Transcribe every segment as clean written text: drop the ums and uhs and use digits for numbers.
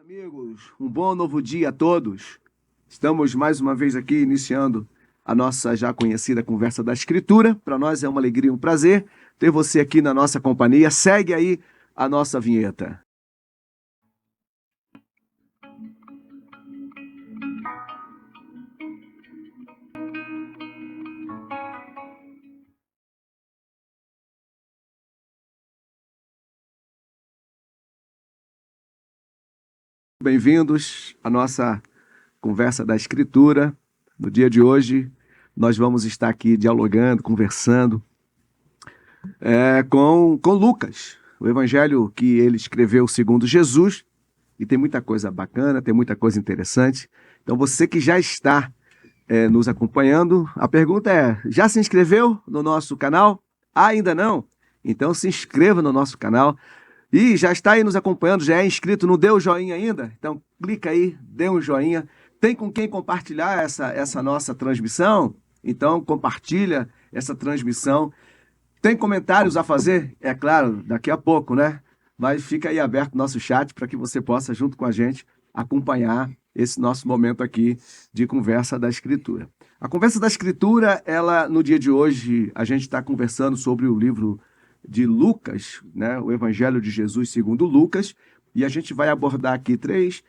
Amigos, um bom novo dia a todos. Estamos mais uma vez aqui iniciando a nossa já conhecida Conversa da Escritura. Para nós é uma alegria e um prazer ter você aqui na nossa companhia. Segue aí a nossa vinheta. Bem-vindos à nossa Conversa da Escritura. No dia de hoje, nós vamos estar aqui dialogando, conversando com Lucas, o evangelho que ele escreveu segundo Jesus, e tem muita coisa bacana, tem muita coisa interessante. Então, você que já está nos acompanhando, a pergunta é: já se inscreveu no nosso canal? Ainda não? Então, se inscreva no nosso canal. E já está aí nos acompanhando, já é inscrito, não deu o joinha ainda? Então, clica aí, dê um joinha. Tem com quem compartilhar essa nossa transmissão? Então, compartilha essa transmissão. Tem comentários a fazer? É claro, daqui a pouco, né? Mas fica aí aberto o nosso chat para que você possa, junto com a gente, acompanhar esse nosso momento aqui de Conversa da Escritura. A Conversa da Escritura, ela, no dia de hoje, a gente está conversando sobre o livro de Lucas, né? O Evangelho de Jesus segundo Lucas, e a gente vai abordar aqui três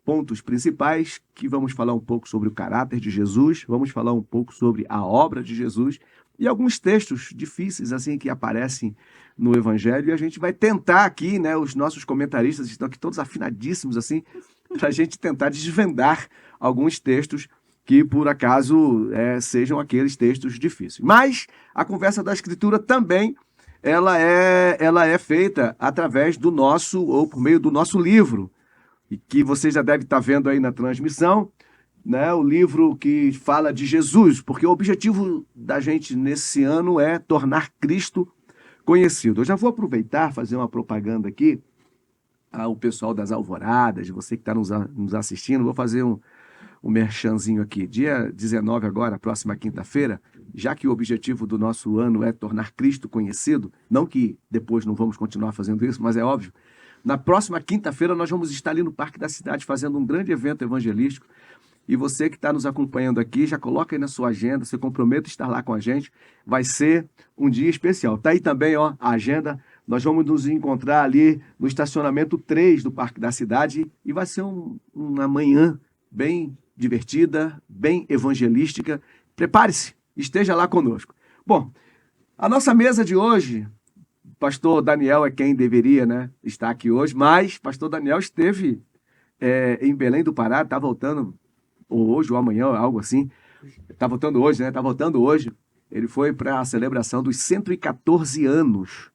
pontos principais, que vamos falar um pouco sobre o caráter de Jesus, vamos falar um pouco sobre a obra de Jesus, e alguns textos difíceis assim que aparecem no Evangelho, e a gente vai tentar aqui, né, os nossos comentaristas estão aqui todos afinadíssimos assim, para a gente tentar desvendar alguns textos que por acaso sejam aqueles textos difíceis. Mas a Conversa da Escritura também ela é feita através do nosso, ou por meio do nosso livro, e que você já deve estar vendo aí na transmissão, né? O livro que fala de Jesus, porque o objetivo da gente nesse ano é tornar Cristo conhecido. Eu já vou aproveitar, fazer uma propaganda aqui ao pessoal das Alvoradas, você que está nos assistindo, vou fazer um merchanzinho aqui. Dia 19 agora, próxima quinta-feira, já que o objetivo do nosso ano é tornar Cristo conhecido, não que depois não vamos continuar fazendo isso, mas é óbvio, na próxima quinta-feira nós vamos estar ali no Parque da Cidade fazendo um grande evento evangelístico, e você que está nos acompanhando aqui, já coloca aí na sua agenda, se comprometa a estar lá com a gente, vai ser um dia especial. Tá aí também, ó, a agenda, nós vamos nos encontrar ali no estacionamento 3 do Parque da Cidade, e vai ser uma manhã bem divertida, bem evangelística. Prepare-se, esteja lá conosco. Bom, a nossa mesa de hoje, pastor Daniel é quem deveria, né, estar aqui hoje, mas pastor Daniel esteve em Belém do Pará, está voltando ou hoje ou amanhã, algo assim. Está voltando hoje, né? Está voltando hoje. Ele foi para a celebração dos 114 anos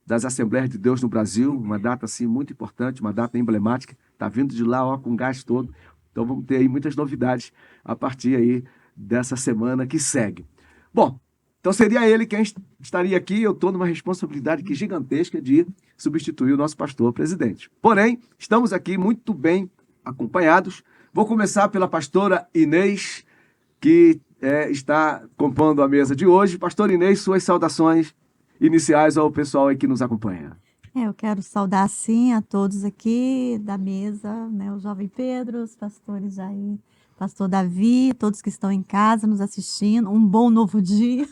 das Assembleias de Deus no Brasil, uma data assim muito importante, uma data emblemática. Está vindo de lá, ó, com gás todo. Então vamos ter aí muitas novidades a partir aí dessa semana que segue. Bom, então seria ele quem estaria aqui. Eu estou numa responsabilidade aqui gigantesca de substituir o nosso pastor presidente. Porém, estamos aqui muito bem acompanhados. Vou começar pela pastora Inês, que está compondo a mesa de hoje. Pastora Inês, suas saudações iniciais ao pessoal aí que nos acompanha. Eu quero saudar, sim, a todos aqui da mesa, né, o jovem Pedro, os pastores aí, pastor Davi, todos que estão em casa nos assistindo. Um bom novo dia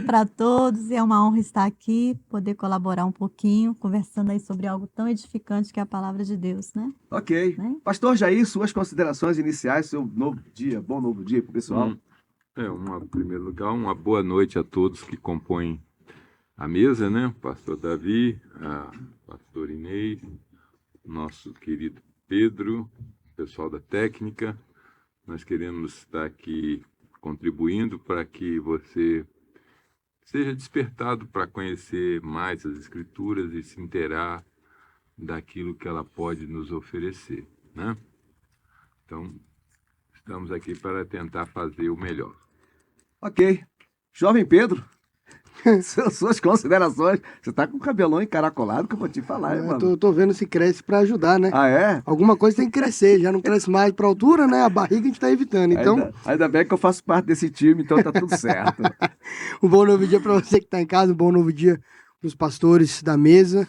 para todos, e é uma honra estar aqui, poder colaborar um pouquinho, conversando aí sobre algo tão edificante que é a palavra de Deus, né? Ok. Né? Pastor Jair, suas considerações iniciais, seu novo dia, bom novo dia para o pessoal. Em primeiro lugar, uma boa noite a todos que compõem a mesa, né? O pastor Davi, a pastora Inês, nosso querido Pedro, pessoal da técnica. Nós queremos estar aqui contribuindo para que você seja despertado para conhecer mais as Escrituras e se inteirar daquilo que ela pode nos oferecer, né? Então, estamos aqui para tentar fazer o melhor. Ok. Jovem Pedro, suas considerações. Você tá com o cabelão encaracolado que eu vou te falar, hein, mano? Tô vendo se cresce pra ajudar, né? Ah, é? Alguma coisa tem que crescer, já não cresce mais pra altura, né? A barriga a gente tá evitando. Então, Ainda bem que eu faço parte desse time, então tá tudo certo. um bom novo dia pra você que tá em casa, um bom novo dia pros pastores da mesa.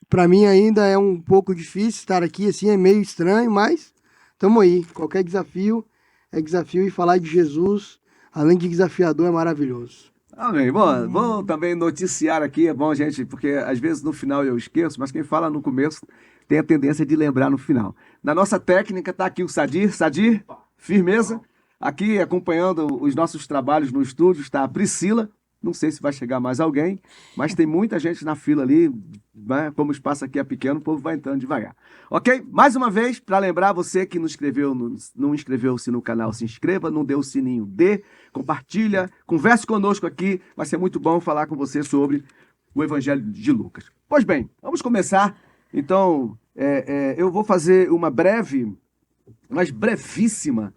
Para mim ainda é um pouco difícil estar aqui, assim, é meio estranho, mas estamos aí. Qualquer desafio é desafio, e falar de Jesus, além de desafiador, é maravilhoso. Amém. Bom, vamos também noticiar aqui, é bom, gente, porque às vezes no final eu esqueço, mas quem fala no começo tem a tendência de lembrar no final. Na nossa técnica está aqui o Sadir. Sadir, firmeza. Aqui acompanhando os nossos trabalhos no estúdio está a Priscila. Não sei se vai chegar mais alguém, mas tem muita gente na fila ali, né? Como o espaço aqui é pequeno, o povo vai entrando devagar. Ok? Mais uma vez, para lembrar você que não não inscreveu-se no canal, se inscreva, não deu o sininho, dê, compartilha, converse conosco aqui, vai ser muito bom falar com você sobre o Evangelho de Lucas. Pois bem, vamos começar. Então, eu vou fazer uma breve, mas brevíssima,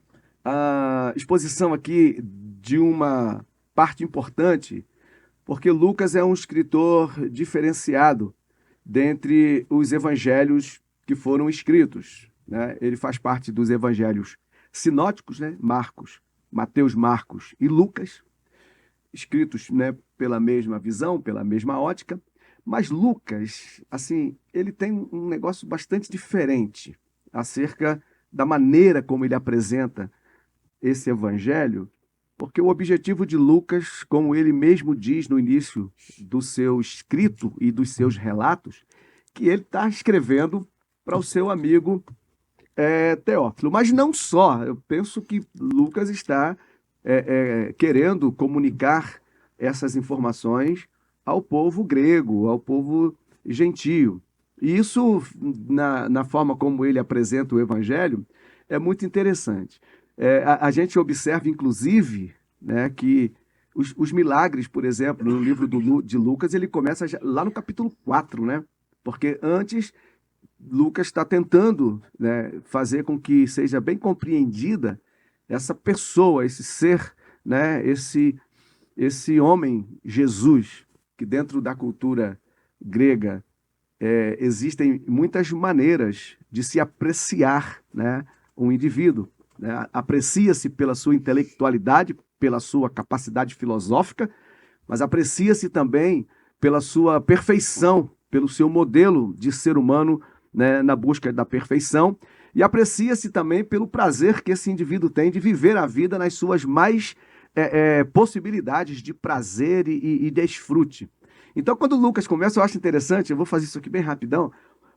exposição aqui de uma parte importante, porque Lucas é um escritor diferenciado dentre os evangelhos que foram escritos, né? Ele faz parte dos evangelhos sinóticos, né? Marcos, Mateus, Marcos e Lucas, escritos, né, pela mesma visão, pela mesma ótica, mas Lucas, assim, ele tem um negócio bastante diferente acerca da maneira como ele apresenta esse evangelho, porque o objetivo de Lucas, como ele mesmo diz no início do seu escrito e dos seus relatos, que ele está escrevendo para o seu amigo Teófilo. Mas não só, eu penso que Lucas está querendo comunicar essas informações ao povo grego, ao povo gentio. E isso, na forma como ele apresenta o evangelho, é muito interessante. A gente observa, inclusive, né, que os milagres, por exemplo, no livro de Lucas, ele começa lá no capítulo 4, né? Porque antes, Lucas está tentando, né, fazer com que seja bem compreendida essa pessoa, esse ser, né, esse homem, Jesus, que dentro da cultura grega existem muitas maneiras de se apreciar, né, um indivíduo, né? Aprecia-se pela sua intelectualidade, pela sua capacidade filosófica, mas aprecia-se também pela sua perfeição, pelo seu modelo de ser humano, né, na busca da perfeição, e aprecia-se também pelo prazer que esse indivíduo tem de viver a vida nas suas mais possibilidades de prazer e desfrute. Então, quando Lucas começa, eu acho interessante, eu vou fazer isso aqui bem rapidão,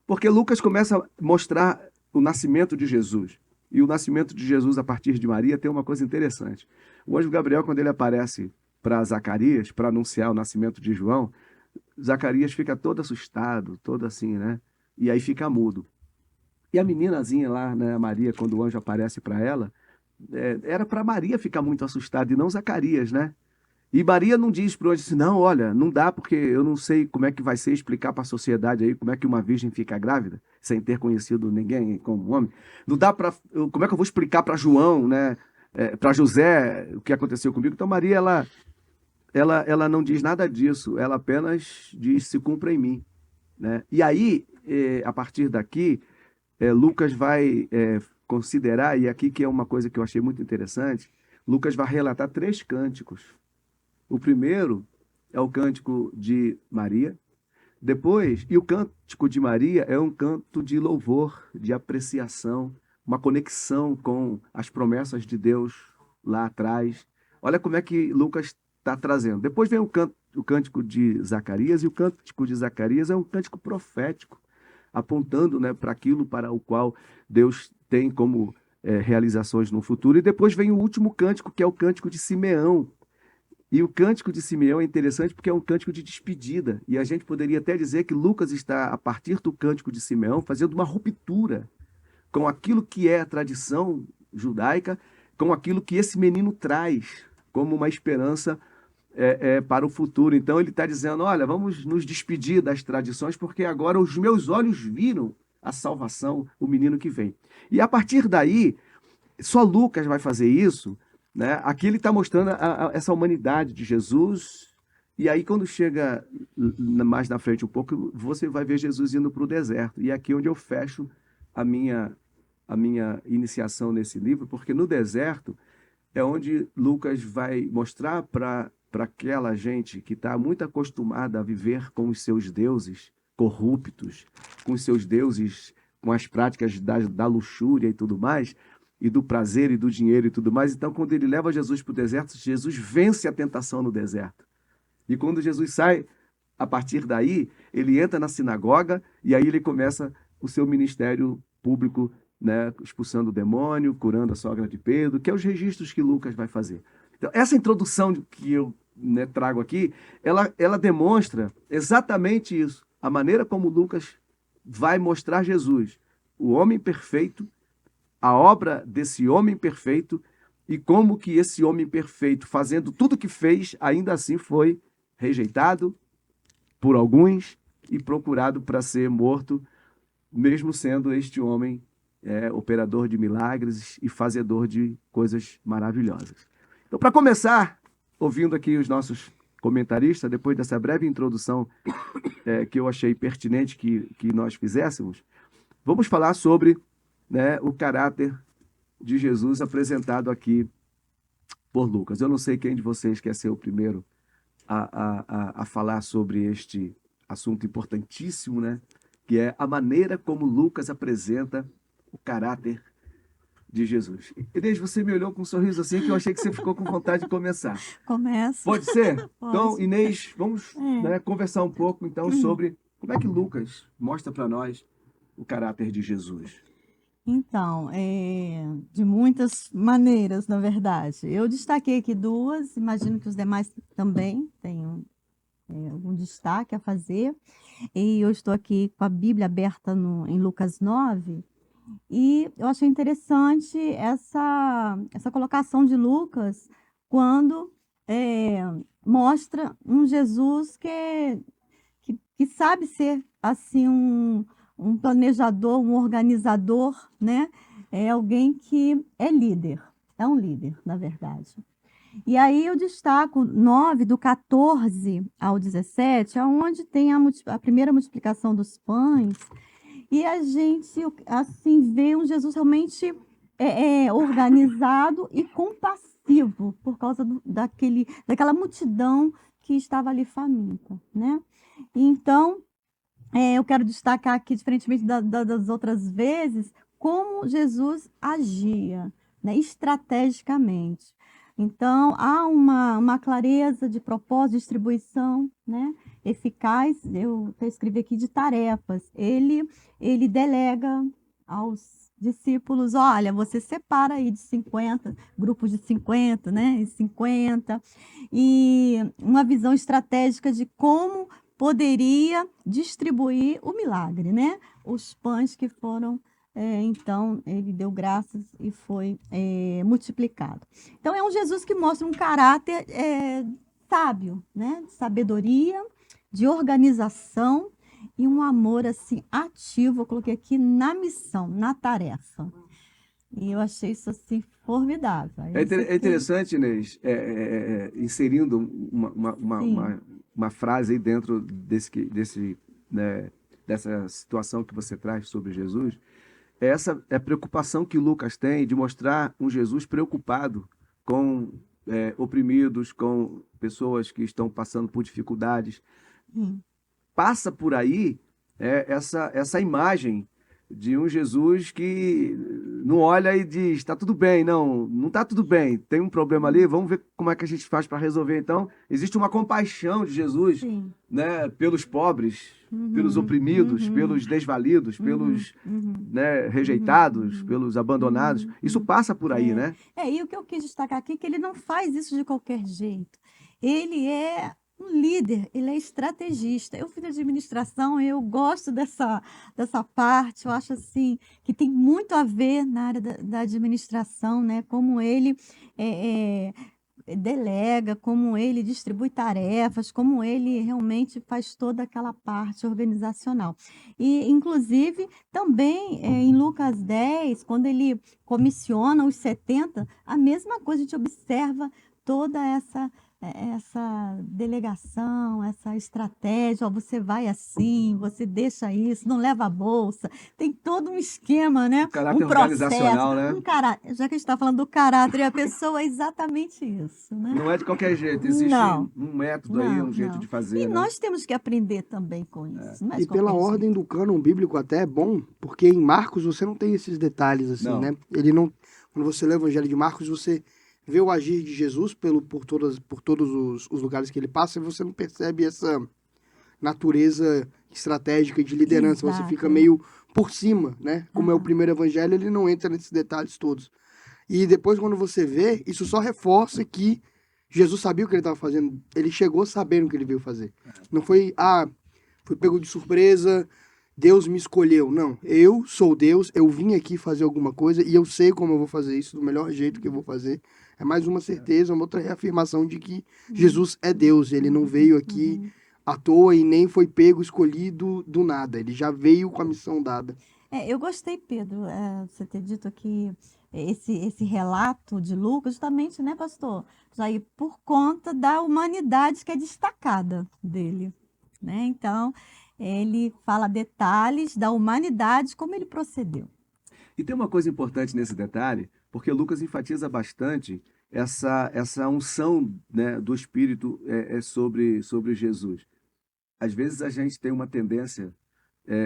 porque Lucas começa a mostrar o nascimento de Jesus. E o nascimento de Jesus a partir de Maria tem uma coisa interessante. O anjo Gabriel, quando ele aparece para Zacarias, para anunciar o nascimento de João, Zacarias fica todo assustado, todo assim, né? E aí fica mudo. E a meninazinha lá, né, a Maria, quando o anjo aparece para ela, era para Maria ficar muito assustada e não Zacarias, né? E Maria não diz para o anjo assim, não, olha, não dá porque eu não sei como é que vai ser explicar para a sociedade aí como é que uma virgem fica grávida, sem ter conhecido ninguém como homem. Não dá para, como é que eu vou explicar para João, né, para José o que aconteceu comigo? Então Maria, ela não diz nada disso, ela apenas diz, se cumpra em mim, né? E aí, a partir daqui, Lucas vai considerar, e aqui que é uma coisa que eu achei muito interessante, Lucas vai relatar 3 cânticos. O primeiro é o cântico de Maria, depois, e o cântico de Maria é um canto de louvor, de apreciação, uma conexão com as promessas de Deus lá atrás. Olha como é que Lucas está trazendo. Depois vem o cântico de Zacarias, e o cântico de Zacarias é um cântico profético, apontando, né, para aquilo para o qual Deus tem como realizações no futuro. E depois vem o último cântico, que é o cântico de Simeão. E o cântico de Simeão é interessante porque é um cântico de despedida. E a gente poderia até dizer que Lucas está, a partir do cântico de Simeão, fazendo uma ruptura com aquilo que é a tradição judaica, com aquilo que esse menino traz como uma esperança para o futuro. Então ele está dizendo, olha, vamos nos despedir das tradições, porque agora os meus olhos viram a salvação, o menino que vem. E a partir daí, só Lucas vai fazer isso, né? Aqui ele está mostrando essa humanidade de Jesus, e aí quando chega mais na frente um pouco, você vai ver Jesus indo para o deserto. E é aqui onde eu fecho a minha iniciação nesse livro, porque no deserto é onde Lucas vai mostrar para aquela gente que está muito acostumada a viver com os seus deuses, corruptos, com os seus deuses, com as práticas da luxúria e tudo mais, e do prazer e do dinheiro e tudo mais. Então, quando ele leva Jesus para o deserto, Jesus vence a tentação no deserto. E quando Jesus sai, a partir daí, ele entra na sinagoga e aí ele começa o seu ministério público, né, expulsando o demônio, curando a sogra de Pedro, que é os registros que Lucas vai fazer. Então, essa introdução que eu, né, trago aqui, ela demonstra exatamente isso, a maneira como Lucas vai mostrar Jesus, o homem perfeito, a obra desse homem perfeito e como que esse homem perfeito, fazendo tudo que fez, ainda assim foi rejeitado por alguns e procurado para ser morto, mesmo sendo este homem operador de milagres e fazedor de coisas maravilhosas. Então, para começar, ouvindo aqui os nossos comentaristas, depois dessa breve introdução que eu achei pertinente que nós fizéssemos, vamos falar sobre, né, o caráter de Jesus apresentado aqui por Lucas. Eu não sei quem de vocês quer ser o primeiro a falar sobre este assunto importantíssimo, né? Que é a maneira como Lucas apresenta o caráter de Jesus. Inês, você me olhou com um sorriso assim que eu achei que você ficou com vontade de começar. Começa. Pode ser? Pode. Então, Inês, vamos É. né, conversar um pouco então sobre como é que Lucas mostra para nós o caráter de Jesus. Então, de muitas maneiras, na verdade. Eu destaquei aqui duas, imagino que os demais também tenham algum destaque a fazer. E eu estou aqui com a Bíblia aberta em Lucas 9, e eu achei interessante essa colocação de Lucas quando mostra um Jesus que sabe ser assim um planejador, um organizador, né? É alguém que é líder, é um líder, na verdade. E aí eu destaco 9, do 14 ao 17, aonde tem a primeira multiplicação dos pães, e a gente assim vê um Jesus realmente organizado e compassivo por causa daquela multidão que estava ali faminta, né? Então, eu quero destacar aqui, diferentemente das outras vezes, como Jesus agia, né, estrategicamente. Então, há uma clareza de propósito, distribuição, né, eficaz, eu até escrevi aqui, de tarefas. Ele delega aos discípulos: olha, você separa aí de 50, grupos de 50, né, e 50, e uma visão estratégica de como poderia distribuir o milagre, né? Os pães que foram, então, ele deu graças e foi multiplicado. Então, é um Jesus que mostra um caráter sábio, né? De sabedoria, de organização e um amor, assim, ativo, eu coloquei aqui, na missão, na tarefa. E eu achei isso, assim, formidável. É interessante, Inês, inserindo Sim. uma frase aí dentro né, dessa situação que você traz sobre Jesus. Essa é a preocupação que Lucas tem de mostrar um Jesus preocupado com oprimidos, com pessoas que estão passando por dificuldades. Sim. Passa por aí essa imagem de um Jesus que não olha e diz, está tudo bem, não está tudo bem, tem um problema ali, vamos ver como é que a gente faz para resolver. Então, existe uma compaixão de Jesus, Sim. né, pelos pobres, pelos oprimidos, pelos desvalidos, pelos né, rejeitados, pelos abandonados. Isso passa por aí, né? E o que eu quis destacar aqui é que ele não faz isso de qualquer jeito. Ele é um líder, ele é estrategista. Eu fiz administração, eu gosto dessa parte, eu acho assim que tem muito a ver na área da administração, né? Como ele delega, como ele distribui tarefas, como ele realmente faz toda aquela parte organizacional. E, inclusive, também em Lucas 10, quando ele comissiona os 70, a mesma coisa, a gente observa toda essa delegação, essa estratégia, ó, você vai assim, você deixa isso, não leva a bolsa, tem todo um esquema, né? O caráter Um processo, organizacional, né? já que a gente está falando do caráter e a pessoa, é exatamente isso, né? Não é de qualquer jeito, existe Não, um método aí, um jeito de não. fazer, E né? nós temos que aprender também com isso, não é E de pela qualquer ordem jeito. do cânon bíblico até é bom, porque em Marcos você não tem esses detalhes assim, Não. né? Ele não, quando você lê o Evangelho de Marcos, você vê o agir de Jesus por todos os lugares que ele passa e você não percebe essa natureza estratégica de liderança, você fica Exato. meio por cima, né? Como é o Aham. primeiro evangelho, ele não entra nesses detalhes todos. E depois, quando você vê, isso só reforça que Jesus sabia o que ele estava fazendo. Ele chegou sabendo o que ele veio fazer. Não foi, fui pego de surpresa, Deus me escolheu. Não, eu sou Deus, eu vim aqui fazer alguma coisa e eu sei como eu vou fazer isso, do melhor jeito que eu vou fazer. É mais uma certeza, uma outra reafirmação de que Jesus é Deus. Ele não veio aqui Uhum. à toa e nem foi pego, escolhido do nada. Ele já veio com a missão dada. Eu gostei, Pedro, você ter dito aqui esse relato de Lucas, justamente, né, pastor? Jair, por conta da humanidade que é destacada dele, né? Então, ele fala detalhes da humanidade, como ele procedeu. E tem uma coisa importante nesse detalhe, porque Lucas enfatiza bastante essa unção, né, do Espírito sobre Jesus. Às vezes a gente tem uma tendência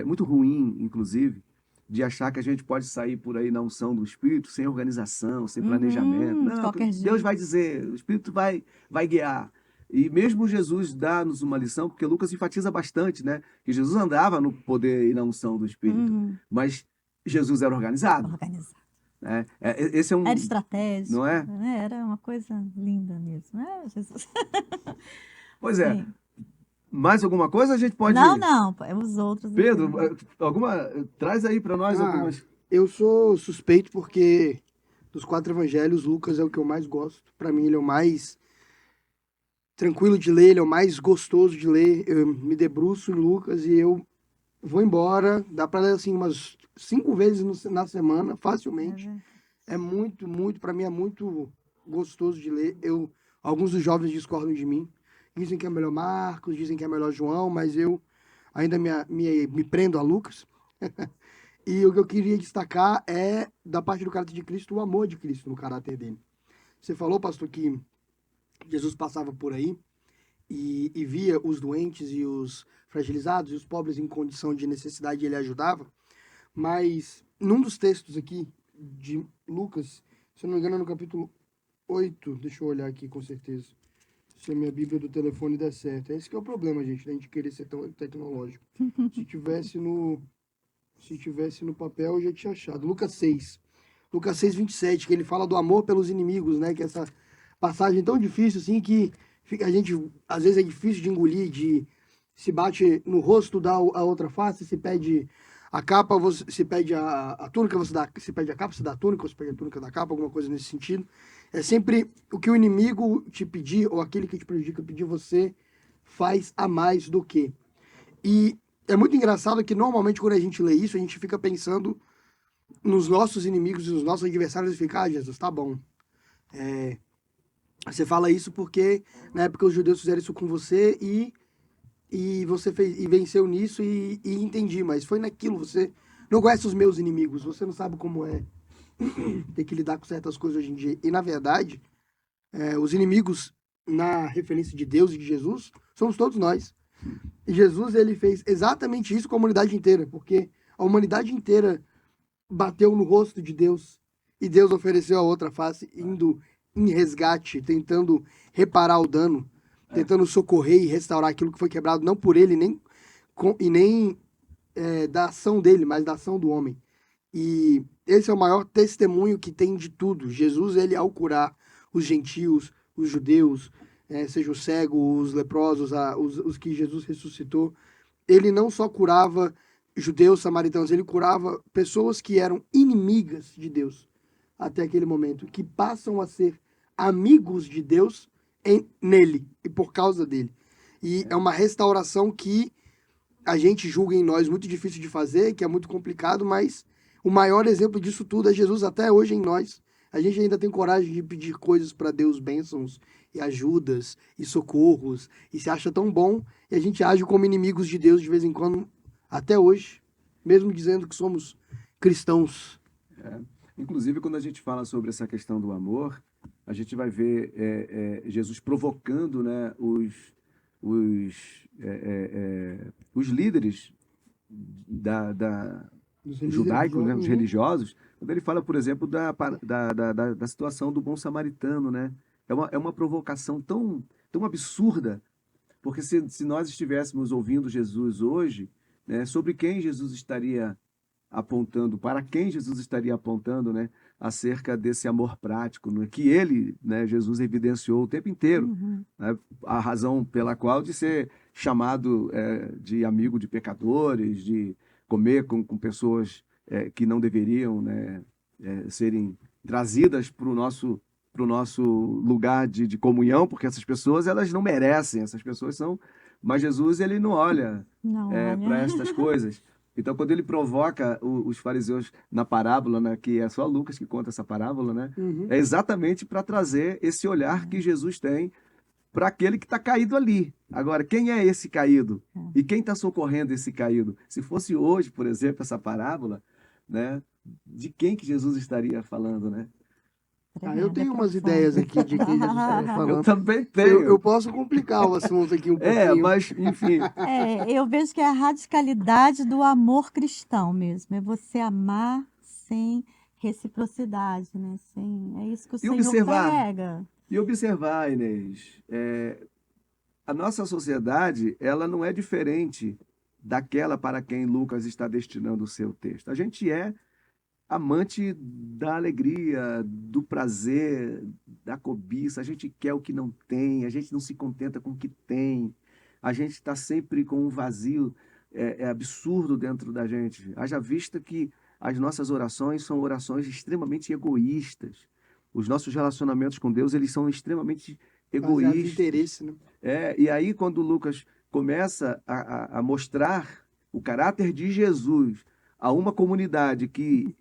muito ruim, inclusive, de achar que a gente pode sair por aí na unção do Espírito sem organização, sem planejamento. De Não, qualquer Deus vai jeito. dizer, o Espírito vai guiar. E mesmo Jesus dá-nos uma lição, porque Lucas enfatiza bastante, né? Que Jesus andava no poder e na unção do Espírito, Uhum. mas Jesus era organizado, Organizado. né? Esse é Era não estratégico, é? né? Era uma coisa linda mesmo, né, Jesus? Pois é. Sim. Mais alguma coisa a gente Não, pode... não, os outros Pedro, aqui. traz aí para nós Ah, algumas... eu sou suspeito porque dos 4 evangelhos, Lucas é o que eu mais gosto. Para mim, ele é o mais tranquilo de ler, ele é o mais gostoso de ler. Eu me debruço em Lucas e eu vou embora. Dá para ler assim umas 5 vezes na semana, facilmente. Né? É muito, muito, para mim é muito gostoso de ler. Alguns dos jovens discordam de mim. Dizem que é melhor Marcos, dizem que é melhor João, mas eu ainda me prendo a Lucas. E o que eu queria destacar é, da parte do caráter de Cristo, o amor de Cristo no caráter dele. Você falou, pastor, que Jesus passava por aí e via os doentes e os fragilizados e os pobres em condição de necessidade e ele ajudava. Mas num dos textos aqui de Lucas, se eu não me engano, é no capítulo 8, deixa eu olhar aqui com certeza, se a minha Bíblia do telefone der certo. Esse que é o problema, gente, da gente querer ser tão tecnológico. Se tivesse no papel, eu já tinha achado. Lucas 6. Lucas 6, 27, que ele fala do amor pelos inimigos, né? Que é essa passagem tão difícil, assim, que a gente, às vezes, é difícil de engolir, de se bate no rosto, dá a outra face, se pede a capa, você, se pede a túnica, você dá, se pede a capa, você dá a túnica, ou se pede a túnica da capa, alguma coisa nesse sentido. É sempre o que o inimigo te pedir, ou aquele que te prejudica pedir, você faz a mais do que. E é muito engraçado que normalmente quando a gente lê isso, a gente fica pensando nos nossos inimigos e nos nossos adversários e fica, Jesus, tá bom. Você fala isso porque na época os judeus fizeram isso com você e você fez e venceu nisso e entendi, mas foi naquilo, você não conhece os meus inimigos, você não sabe como é ter que lidar com certas coisas hoje em dia. E na verdade, os inimigos na referência de Deus e de Jesus somos todos nós. E Jesus, ele fez exatamente isso com a humanidade inteira, porque a humanidade inteira bateu no rosto de Deus e Deus ofereceu a outra face, indo em resgate, tentando reparar o dano, tentando socorrer e restaurar aquilo que foi quebrado, não por ele nem da ação dele, mas da ação do homem. E esse é o maior testemunho que tem de tudo. Jesus, ele ao curar os gentios, os judeus, seja o cego, os leprosos, os que Jesus ressuscitou, ele não só curava judeus, samaritanos, ele curava pessoas que eram inimigas de Deus até aquele momento, que passam a ser amigos de Deus nele e por causa dele. E é uma restauração que a gente julga em nós muito difícil de fazer, que é muito complicado, mas o maior exemplo disso tudo é Jesus até hoje em nós. A gente ainda tem coragem de pedir coisas para Deus, bênçãos e ajudas e socorros e se acha tão bom e a gente age como inimigos de Deus de vez em quando, até hoje, mesmo dizendo que somos cristãos. Inclusive, quando a gente fala sobre essa questão do amor, a gente vai ver Jesus provocando, né, os líderes Dos judaicos, né, os uhum. religiosos, quando ele fala, por exemplo, da situação do bom samaritano, né? É uma provocação tão absurda, porque se nós estivéssemos ouvindo Jesus hoje, né, sobre quem Jesus estaria apontando, para quem Jesus estaria apontando, né, acerca desse amor prático, né, que ele, né, Jesus evidenciou o tempo inteiro, Uhum. né, a razão pela qual de ser chamado de amigo de pecadores, de comer com pessoas que não deveriam, né, serem trazidas para o nosso lugar de comunhão, porque essas pessoas elas não merecem, essas pessoas são. Mas Jesus ele não olha Não, para olha. estas coisas. Então, quando ele provoca os fariseus na parábola, né, que é só Lucas que conta essa parábola, né, Uhum. é exatamente para trazer esse olhar que Jesus tem para aquele que está caído ali. Agora, quem é esse caído? E quem está socorrendo esse caído? Se fosse hoje, por exemplo, essa parábola, né, de quem que Jesus estaria falando, né? Eu Tremendo, tenho umas profundo. ideias aqui de quem Jesus estava Eu falando. também Eu tenho. posso complicar o assunto aqui um pouquinho. Mas, enfim, Eu vejo que é a radicalidade do amor cristão mesmo, é você amar sem reciprocidade, né? É isso que o e Senhor observar, prega. Inês, a nossa sociedade, ela não é diferente daquela para quem Lucas está destinando o seu texto. A gente é amante da alegria, do prazer, da cobiça. A gente quer o que não tem, a gente não se contenta com o que tem. A gente está sempre com um vazio absurdo dentro da gente. Haja vista que as nossas orações são orações extremamente egoístas. Os nossos relacionamentos com Deus, eles são extremamente Baseado em egoístas. interesse, né? E aí, quando Lucas começa a mostrar o caráter de Jesus a uma comunidade que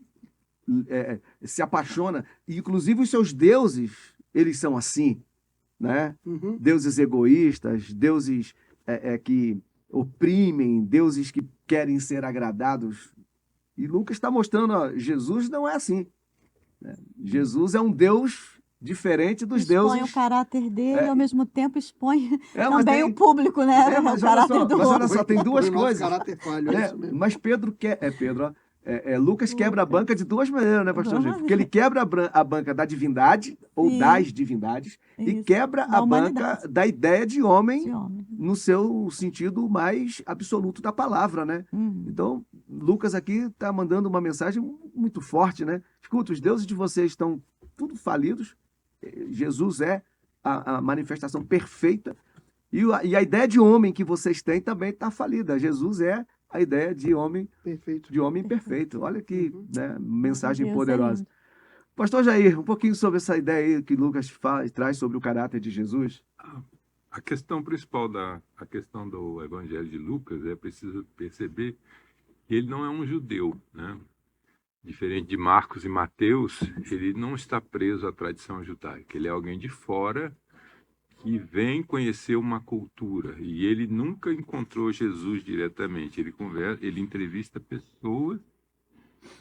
se apaixona, e inclusive os seus deuses, eles são assim, né? Uhum. Deuses egoístas, deuses que oprimem, deuses que querem ser agradados. E Lucas está mostrando, ó, Jesus não é assim. Jesus é um Deus diferente dos Expõe o deuses. caráter dele, ao mesmo tempo expõe Mas também o tem. público, né? O Mas caráter do olha só, outro. tem duas O nosso coisas, caráter falho, é né? isso mesmo. Mas Pedro, ó, Lucas quebra a banca de duas maneiras, né, pastor gente? Porque ele quebra a banca da divindade, ou das Sim, divindades, e isso. quebra Da a banca humanidade, da ideia de homem de homem. no seu sentido mais absoluto da palavra, né? Uhum. Então, Lucas aqui está mandando uma mensagem muito forte, né? Escuta, os deuses de vocês estão tudo falidos. Jesus é a manifestação perfeita. E a ideia de homem que vocês têm também está falida. Jesus é a ideia Perfeito. de homem perfeito. Olha que Uhum. né, mensagem Deus é poderosa. lindo. Pastor Jair, um pouquinho sobre essa ideia aí que Lucas traz sobre o caráter de Jesus. A questão principal a questão do Evangelho de Lucas é preciso perceber que ele não é um judeu, né? Diferente de Marcos e Mateus, ele não está preso à tradição judaica. Ele é alguém de fora que vem conhecer uma cultura e ele nunca encontrou Jesus diretamente. Ele entrevista pessoas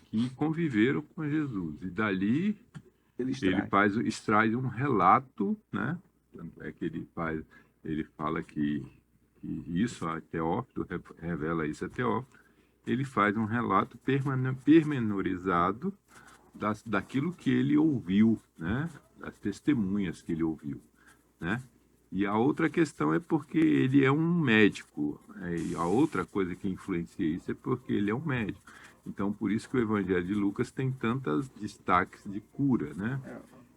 que conviveram com Jesus e dali Ele ele extrai. extrai um relato, né? Tanto é que ele fala que isso a Teófilo revela isso a Teófilo. Ele faz um relato pormenorizado daquilo que ele ouviu, né? Das testemunhas que ele ouviu, né? E a outra questão é porque ele é um médico, né? E a outra coisa que influencia isso é porque ele é um médico. Então, por isso que o Evangelho de Lucas tem tantos destaques de cura, né?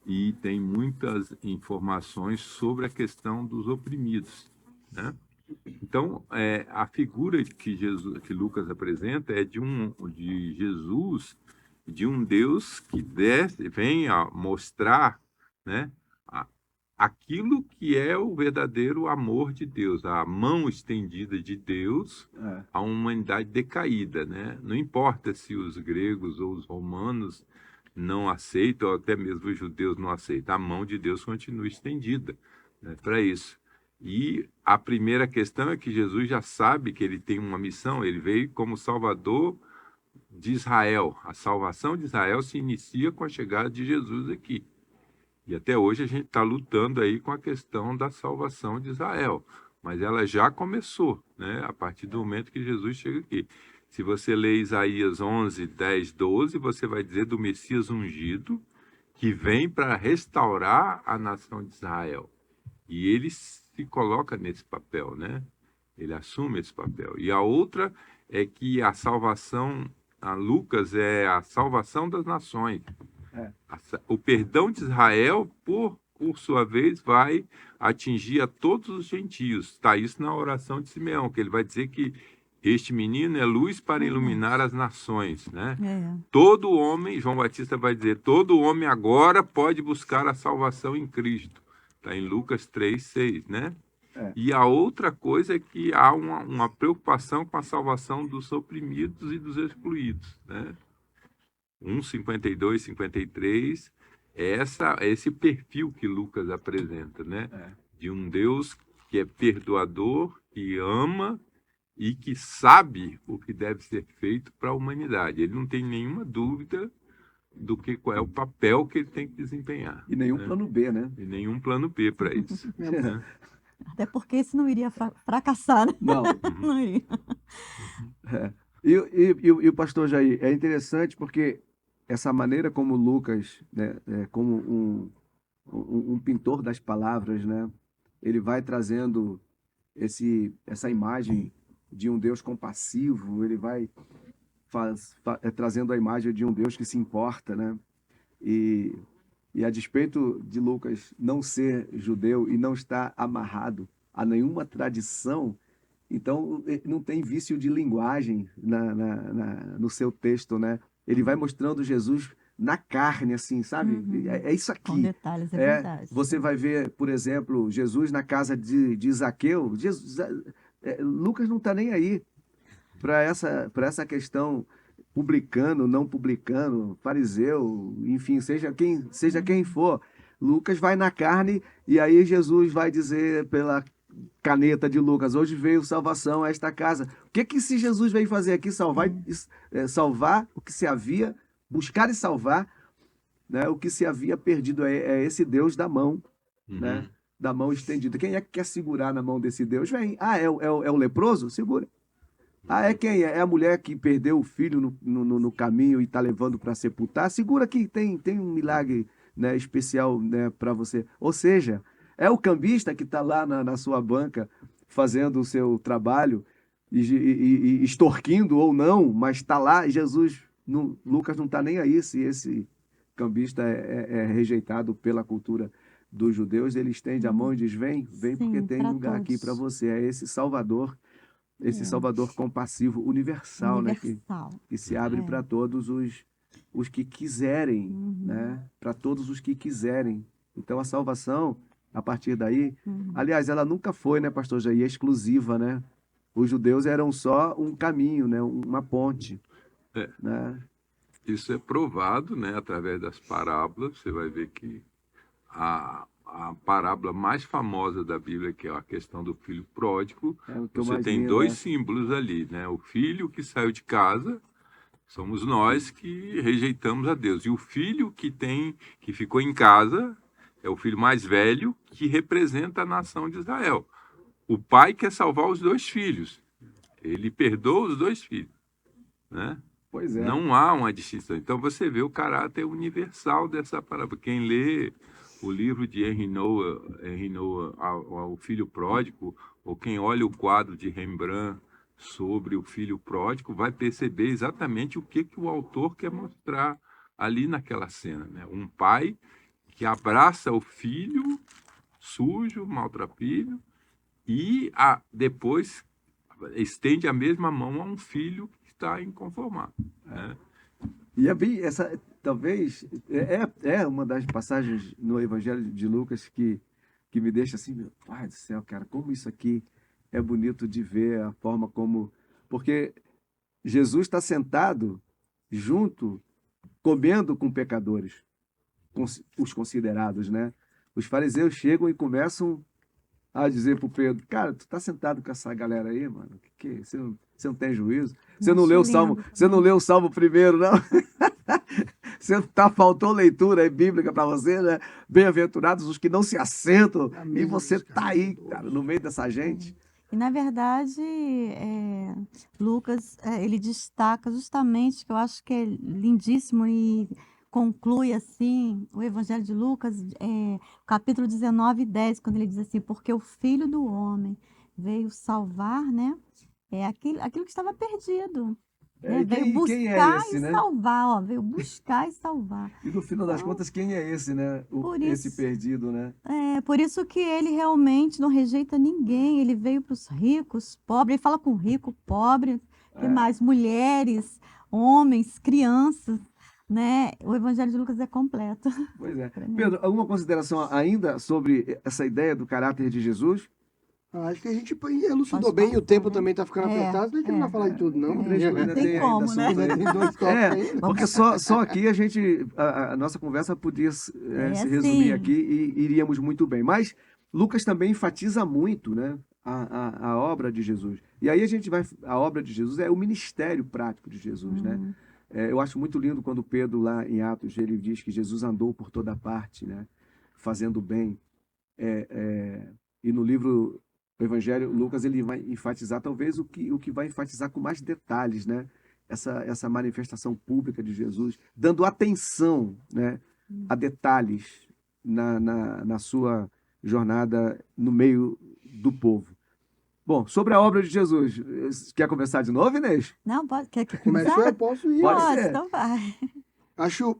E tem muitas informações sobre a questão dos oprimidos, né? Então, a figura que Lucas apresenta é de Jesus, de um Deus que vem a mostrar, né, aquilo que é o verdadeiro amor de Deus, a mão estendida de Deus à humanidade decaída, né? Não importa se os gregos ou os romanos não aceitam, ou até mesmo os judeus não aceitam, a mão de Deus continua estendida, para isso. E a primeira questão é que Jesus já sabe que ele tem uma missão, ele veio como Salvador de Israel. A salvação de Israel se inicia com a chegada de Jesus aqui. E até hoje a gente está lutando aí com a questão da salvação de Israel. Mas ela já começou, né? A partir do momento que Jesus chega aqui. Se você ler Isaías 11, 10, 12, você vai dizer do Messias ungido, que vem para restaurar a nação de Israel. E ele se coloca nesse papel, né? Ele assume esse papel. E a outra é que a salvação, a Lucas, é a salvação das nações. É. O perdão de Israel, por sua vez, vai atingir a todos os gentios. Está isso na oração de Simeão, que ele vai dizer que este menino é luz para iluminar as nações, né? Todo homem, João Batista vai dizer, todo homem agora pode buscar a salvação em Cristo. Está em Lucas 3, 6, né? E a outra coisa é que há uma preocupação com a salvação dos oprimidos e dos excluídos, né? 52, 53, é esse perfil que Lucas apresenta, né? De um Deus que é perdoador, que ama e que sabe o que deve ser feito para a humanidade. Ele não tem nenhuma dúvida do que qual é o papel que ele tem que desempenhar. E nenhum plano B, né? E nenhum plano B para isso. Né? Até porque esse não iria fracassar, né? Não. Não iria. E o pastor Jair, é interessante porque essa maneira como Lucas, né, como um pintor das palavras, né, ele vai trazendo essa imagem de um Deus compassivo, ele vai trazendo a imagem de um Deus que se importa, né? E a despeito de Lucas não ser judeu e não estar amarrado a nenhuma tradição, então não tem vício de linguagem no seu texto, né? Ele vai mostrando Jesus na carne, assim, sabe? É isso aqui. Com detalhes, é verdade. Você vai ver, por exemplo, Jesus na casa de Zaqueu. Lucas não está nem aí para essa questão publicano, não publicano, fariseu, enfim, seja quem for. Lucas vai na carne e aí Jesus vai dizer pela caneta de Lucas, hoje veio salvação a esta casa. O que esse Jesus veio fazer aqui? Salvar o que se havia, buscar e salvar, né, o que se havia perdido. É esse Deus da mão, né, da mão estendida. Quem é que quer segurar na mão desse Deus? Vem. É o leproso? Segura. É quem? É a mulher que perdeu o filho no caminho e está levando para sepultar? Segura que tem um milagre, né, especial, né, para você. Ou seja, é o cambista que está lá na sua banca fazendo o seu trabalho e extorquindo ou não, mas está lá. Jesus, Lucas não está nem aí se esse cambista é rejeitado pela cultura dos judeus. Ele estende a mão e diz: vem porque tem lugar aqui para você. É esse Salvador. Esse Salvador compassivo, universal, né? Que se abre para todos os que quiserem, né? Para todos os que quiserem. Então, a salvação, a partir daí... Aliás, ela nunca foi, né, pastor Jair, exclusiva, né? Os judeus eram só um caminho, né? Uma ponte. Né? Isso é provado, né? Através das parábolas. Você vai ver que a parábola mais famosa da Bíblia, que é a questão do filho pródigo, você tem dois símbolos ali, né? O filho que saiu de casa, somos nós que rejeitamos a Deus. E o filho que ficou em casa é o filho mais velho, que representa a nação de Israel. O pai quer salvar os dois filhos. Ele perdoa os dois filhos, né? Pois é. Não há uma distinção. Então você vê o caráter universal dessa parábola. Quem lê o livro de Henry Noah, O Filho Pródigo, ou quem olha o quadro de Rembrandt sobre o filho pródigo, vai perceber exatamente o que o autor quer mostrar ali naquela cena, né? Um pai que abraça o filho sujo, maltrapilho, e depois estende a mesma mão a um filho que está inconformado, né? E talvez é uma das passagens no Evangelho de Lucas que me deixa assim, meu pai do céu, cara, como isso aqui é bonito de ver, a forma como... Porque Jesus está sentado junto, comendo com pecadores, com os considerados, né? Os fariseus chegam e começam a dizer pro Pedro, cara, tu tá sentado com essa galera aí, mano, você não tem juízo? Você não Acho leu o Salmo, lindo você não também. leu o Salmo primeiro, não? Faltou leitura aí bíblica para você, né? Bem-aventurados os que não se assentam, A e mesa você dos tá aí, cara, escarnecedores. no meio dessa gente. E, na verdade, Lucas, ele destaca justamente, que eu acho que é lindíssimo e conclui assim, o Evangelho de Lucas, capítulo 19, 10, quando ele diz assim, porque o Filho do Homem veio salvar, né? Aquilo que estava perdido, É, né? e Veio quem é buscar esse, e né? salvar, ó, veio buscar e salvar. E no final das Então, contas, quem é esse, né? por Esse isso, perdido, né? por isso que ele realmente não rejeita ninguém, ele veio para os ricos, pobres, ele fala com rico, pobre, que É, mais? Mulheres, homens, crianças, né? O Evangelho de Lucas é completo. pois é. Tremendo. Pedro, alguma consideração ainda sobre essa ideia do caráter de Jesus? Acho que a gente elucidou Pode bem, e o passar, tempo né? também tá ficando apertado, a gente não vai falar de tudo, não. Tem três, Não ainda tem tem ainda como, né? assunto Ainda aí. tem dois tópicos ainda. Porque Vamos, só aqui a nossa conversa podia se resumir aqui sim. e iríamos muito bem. Mas Lucas também enfatiza muito, né, a obra de Jesus. E aí a obra de Jesus é o ministério prático de Jesus, né? Hum, Eu acho muito lindo quando Pedro, lá em Atos, ele diz que Jesus andou por toda parte, né, fazendo bem. E no livro o Evangelho, Lucas ele vai enfatizar talvez o que vai enfatizar com mais detalhes, né? Essa manifestação pública de Jesus, dando atenção, né, a detalhes na sua jornada no meio do povo. Bom, sobre a obra de Jesus, quer começar de novo, Inês? não, pode, quer Começou, eu começar? posso ir. Pode Pode, ser. então vai. Acho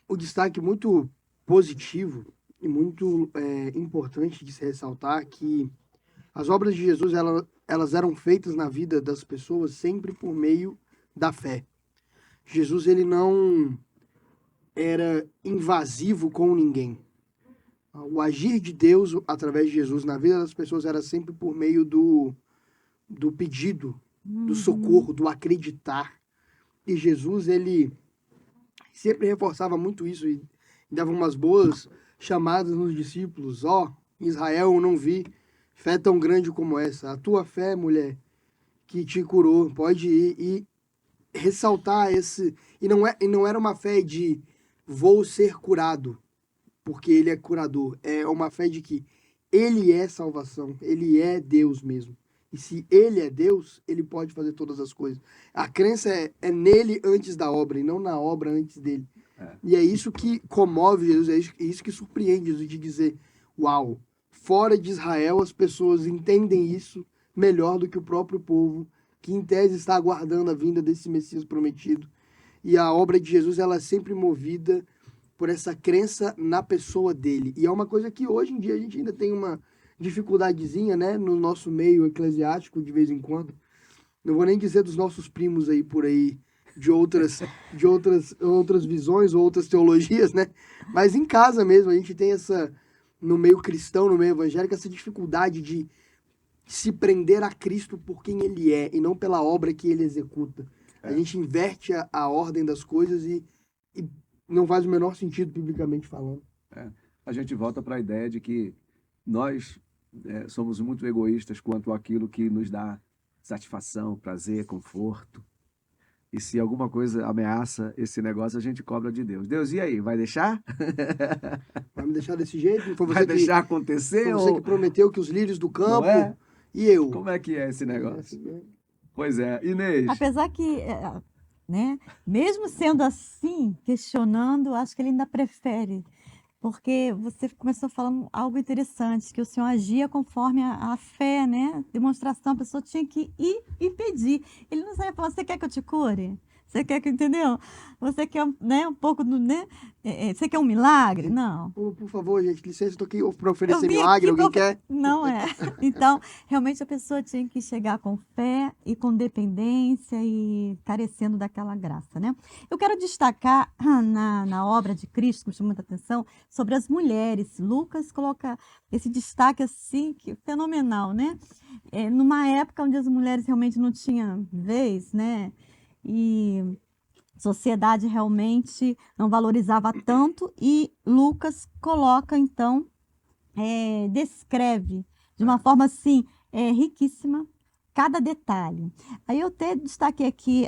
o destaque muito positivo e muito importante de se ressaltar que as obras de Jesus, elas eram feitas na vida das pessoas sempre por meio da fé. Jesus, ele não era invasivo com ninguém. O agir de Deus através de Jesus na vida das pessoas era sempre por meio do pedido, do Uhum. socorro, do acreditar. E Jesus, ele sempre reforçava muito isso e dava umas boas chamadas nos discípulos. Ó, Israel, eu não vi fé tão grande como essa. A tua fé, mulher, que te curou, pode ir e ressaltar esse. E não era uma fé de vou ser curado, porque ele é curador. É uma fé de que ele é salvação, ele é Deus mesmo. E se ele é Deus, ele pode fazer todas as coisas. A crença é nele antes da obra e não na obra antes dele. É. E é isso que comove Jesus, é isso que surpreende Jesus de dizer: uau, fora de Israel as pessoas entendem isso melhor do que o próprio povo, que em tese está aguardando a vinda desse Messias prometido. E a obra de Jesus, ela é sempre movida por essa crença na pessoa dele. E é uma coisa que hoje em dia a gente ainda tem uma dificuldadezinha, né, no nosso meio eclesiástico de vez em quando. Não vou nem dizer dos nossos primos aí por aí de outras visões, outras teologias, né? Mas em casa mesmo a gente tem essa no meio cristão, no meio evangélico, essa dificuldade de se prender a Cristo por quem ele é e não pela obra que ele executa. A É. gente inverte a ordem das coisas e não faz o menor sentido biblicamente falando. A gente volta para a ideia de que nós somos muito egoístas quanto àquilo que nos dá satisfação, prazer, conforto. E se alguma coisa ameaça esse negócio, a gente cobra de Deus. Deus, e aí, vai deixar? Vai me deixar desse jeito? Foi Vai você que, deixar foi acontecer você que ou prometeu que os lírios do não campo é? e eu. Como é que é esse É negócio? assim mesmo. Pois é, Inês. Apesar que, né, mesmo sendo assim, questionando, acho que ele ainda prefere, porque você começou falando algo interessante, que o Senhor agia conforme a fé, né? Demonstração, a pessoa tinha que ir e pedir. Ele não saía falando, você quer que eu te cure? Você quer que, entendeu? Você quer, né, um pouco do, né? Você quer um milagre? Não. Por favor, gente, licença, estou aqui para Eu oferecer vim milagre, aqui para. alguém quer? Não é. Então, realmente a pessoa tinha que chegar com fé e com dependência e carecendo daquela graça, né? Eu quero destacar na obra de Cristo, que me chamou muita atenção, sobre as mulheres. Lucas coloca esse destaque assim, que fenomenal, né? Numa época onde as mulheres realmente não tinham vez, né? E sociedade realmente não valorizava tanto, e Lucas coloca, então, descreve de uma forma assim, riquíssima, cada detalhe. Aí eu até destaquei aqui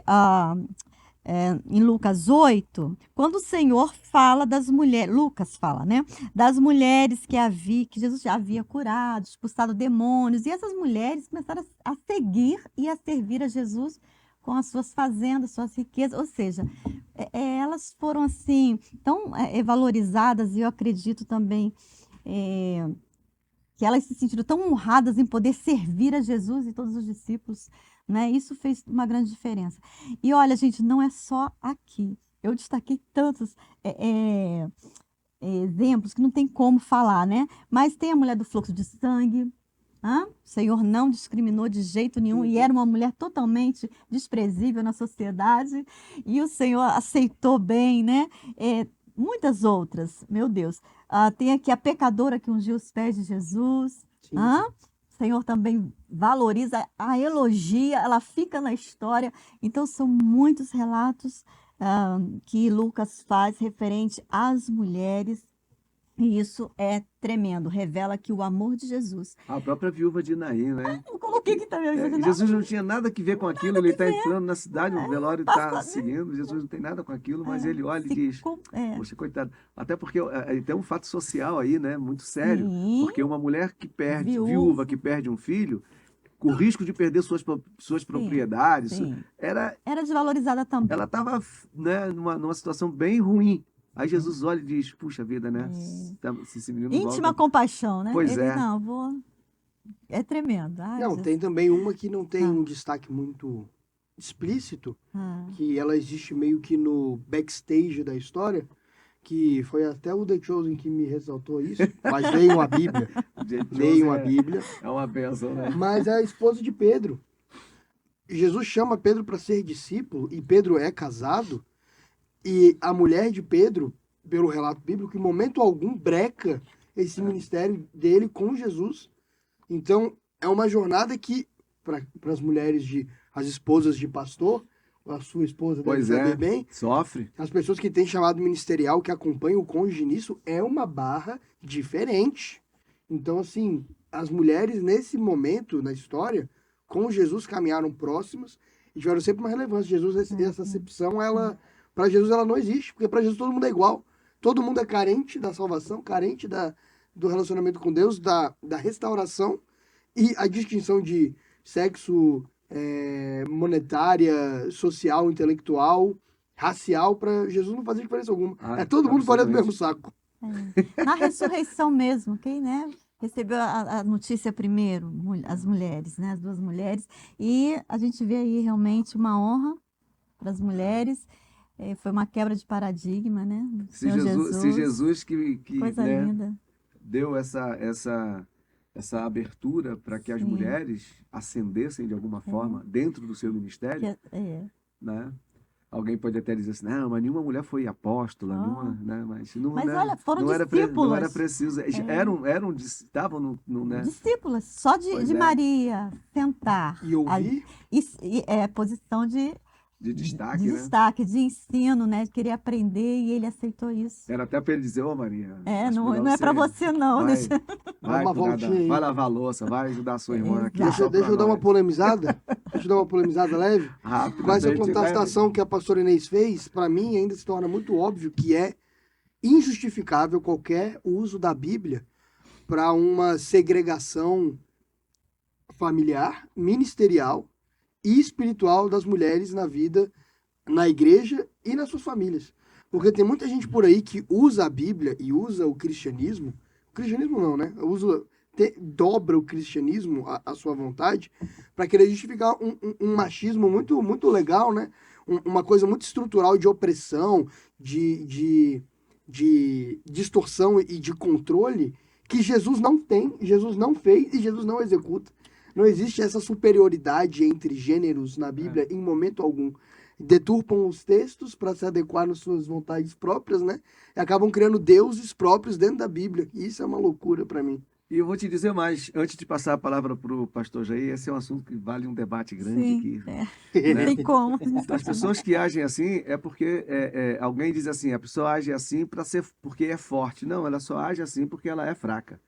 em Lucas 8, quando o Senhor fala das mulheres, Lucas fala, né? Das mulheres que Jesus já havia curado, expulsado demônios, e essas mulheres começaram a seguir e a servir a Jesus com as suas fazendas, suas riquezas, ou seja, elas foram assim, tão valorizadas, e eu acredito também que elas se sentiram tão honradas em poder servir a Jesus e todos os discípulos, né? Isso fez uma grande diferença. E olha, gente, não é só aqui. Eu destaquei tantos exemplos que não tem como falar, né? Mas tem a mulher do fluxo de sangue. O Senhor não discriminou de jeito nenhum e era uma mulher totalmente desprezível na sociedade. E o Senhor aceitou bem, né? Muitas outras, meu Deus. Tem aqui a pecadora que ungiu os pés de Jesus. Sim. O Senhor também valoriza, a elogia, ela fica na história. Então, são muitos relatos que Lucas faz referente às mulheres. E isso é tremendo, revela que o amor de Jesus. A própria viúva de Naim, né? Eu coloquei aqui também. Jesus não tinha nada que ver com aquilo, ele está entrando na cidade, o velório está seguindo, Jesus não tem nada com aquilo, mas ele olha e diz, poxa, coitado. Até porque tem um fato social aí, né, muito sério, porque uma mulher que perde, viúva que perde um filho, com o risco de perder suas propriedades, era desvalorizada também. Ela estava, né, numa situação bem ruim. Aí Jesus olha e diz, puxa vida, né? Se esse menino íntima volta... compaixão, né? Pois ele, é tremendo. Não, tem também uma que não tem um destaque muito explícito, que ela existe meio que no backstage da história, que foi até o The Chosen que me ressaltou isso, mas leiam a Bíblia. Leiam a Bíblia. É uma bênção, né? Mas é a esposa de Pedro. Jesus chama Pedro para ser discípulo, e Pedro é casado, e a mulher de Pedro, pelo relato bíblico, em momento algum breca esse ministério dele com Jesus. Então, é uma jornada que, para as mulheres, as esposas de pastor, a sua esposa deve saber bem, sofre. As pessoas que têm chamado ministerial, que acompanham o cônjuge nisso, é uma barra diferente. Então, assim, as mulheres, nesse momento na história, com Jesus, caminharam próximas e tiveram sempre uma relevância. Jesus, essa acepção, para Jesus ela não existe, porque para Jesus todo mundo é igual. Todo mundo é carente da salvação, carente do relacionamento com Deus, da restauração, e a distinção de sexo, monetária, social, intelectual, racial, para Jesus não fazia diferença alguma. Todo mundo fora do mesmo saco. Na ressurreição mesmo, quem, né, recebeu a notícia primeiro? As mulheres, né, as duas mulheres. E a gente vê aí realmente uma honra para as mulheres. Foi uma quebra de paradigma, né? Se Jesus que coisa né, linda, deu essa abertura para que as mulheres ascendessem de alguma forma dentro do seu ministério, né? Alguém pode até dizer assim, não, mas nenhuma mulher foi apóstola, né? Mas olha, foram discípulas. Não era preciso. Estavam né? Discípulas, só de Maria sentar. E ouvir? Posição de destaque, de destaque, de ensino, né? De querer aprender, e ele aceitou isso. Era até para ele dizer, Maria. Não é para você não. Vai lavar a louça, vai ajudar a sua irmã aqui. Deixa eu dar uma polemizada. Deixa eu dar uma polemizada leve. Rápido, mas a contestação que a pastora Inês fez, para mim, ainda se torna muito óbvio que é injustificável qualquer uso da Bíblia para uma segregação familiar, ministerial e espiritual das mulheres na vida, na igreja e nas suas famílias. Porque tem muita gente por aí que usa a Bíblia e usa o cristianismo não, né? Dobra o cristianismo à sua vontade para querer justificar um machismo muito, muito legal, né? Uma coisa muito estrutural de opressão, de distorção e de controle que Jesus não tem, Jesus não fez e Jesus não executa. Não existe essa superioridade entre gêneros na Bíblia em momento algum. Deturpam os textos para se adequar às suas vontades próprias, né? E acabam criando deuses próprios dentro da Bíblia. E isso é uma loucura para mim. E eu vou te dizer mais, antes de passar a palavra para o pastor Jair, esse é um assunto que vale um debate grande aqui. Não tem como. As pessoas que agem assim é porque alguém diz assim, a pessoa age assim porque é forte. Não, ela só age assim porque ela é fraca.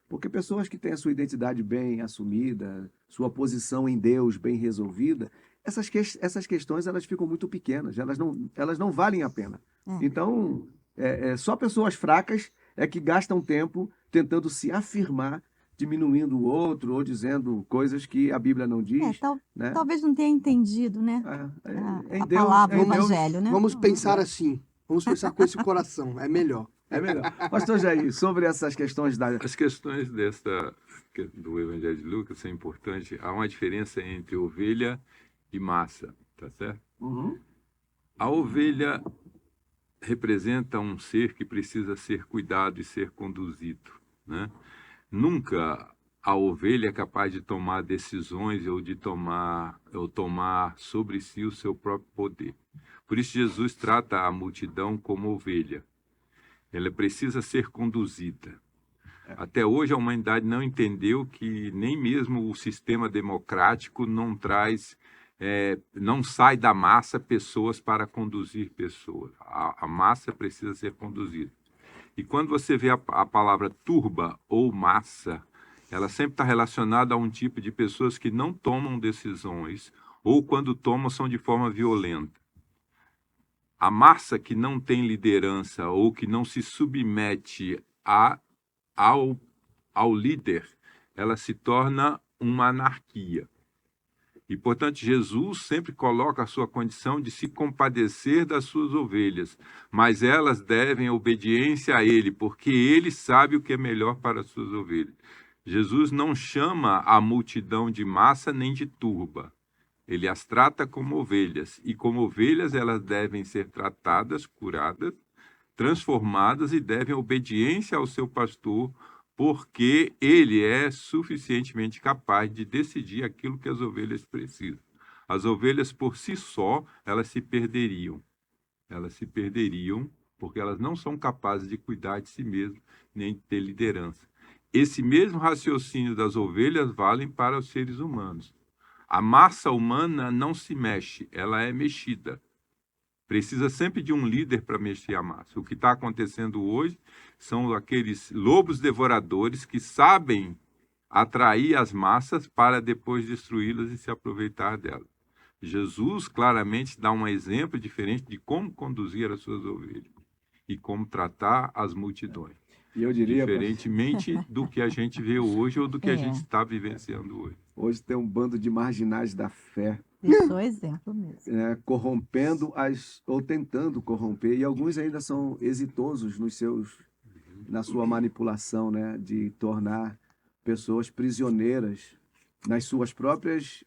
Porque pessoas que têm a sua identidade bem assumida, sua posição em Deus bem resolvida, essas questões elas ficam muito pequenas, elas não valem a pena. É. Então, só pessoas fracas é que gastam tempo tentando se afirmar, diminuindo o outro ou dizendo coisas que a Bíblia não diz, né? Talvez não tenha entendido, né? Em A Deus, palavra, o em Deus evangelho, né? Vamos pensar assim. Vamos pensar com esse coração. É melhor. é melhor. Pastor Jair, sobre essas questões As questões do Evangelho de Lucas são importantes. Há uma diferença entre ovelha e massa, tá certo? Uhum. A ovelha representa um ser que precisa ser cuidado e ser conduzido, né? Nunca a ovelha é capaz de tomar decisões ou tomar sobre si o seu próprio poder. Por isso Jesus trata a multidão como ovelha. Ela precisa ser conduzida. Até hoje a humanidade não entendeu que nem mesmo o sistema democrático não sai da massa pessoas para conduzir pessoas. A massa precisa ser conduzida. E quando você vê a palavra turba ou massa, ela sempre está relacionada a um tipo de pessoas que não tomam decisões ou quando tomam são de forma violenta. A massa que não tem liderança ou que não se submete ao líder, ela se torna uma anarquia. E, portanto, Jesus sempre coloca a sua condição de se compadecer das suas ovelhas, mas elas devem obediência a ele, porque ele sabe o que é melhor para as suas ovelhas. Jesus não chama a multidão de massa nem de turba. Ele as trata como ovelhas, e como ovelhas elas devem ser tratadas, curadas, transformadas e devem obediência ao seu pastor, porque ele é suficientemente capaz de decidir aquilo que as ovelhas precisam. As ovelhas por si só, elas se perderiam. Elas se perderiam porque elas não são capazes de cuidar de si mesmas, nem de ter liderança. Esse mesmo raciocínio das ovelhas vale para os seres humanos. A massa humana não se mexe, ela é mexida. Precisa sempre de um líder para mexer a massa. O que está acontecendo hoje são aqueles lobos devoradores que sabem atrair as massas para depois destruí-las e se aproveitar delas. Jesus claramente dá um exemplo diferente de como conduzir as suas ovelhas e como tratar as multidões. E eu diria, diferentemente do que a gente vê hoje ou do que a gente está vivenciando hoje. Hoje tem um bando de marginais da fé, Isso é o exemplo mesmo. corrompendo ou tentando corromper, e alguns ainda são exitosos na sua manipulação, né, de tornar pessoas prisioneiras nas suas próprias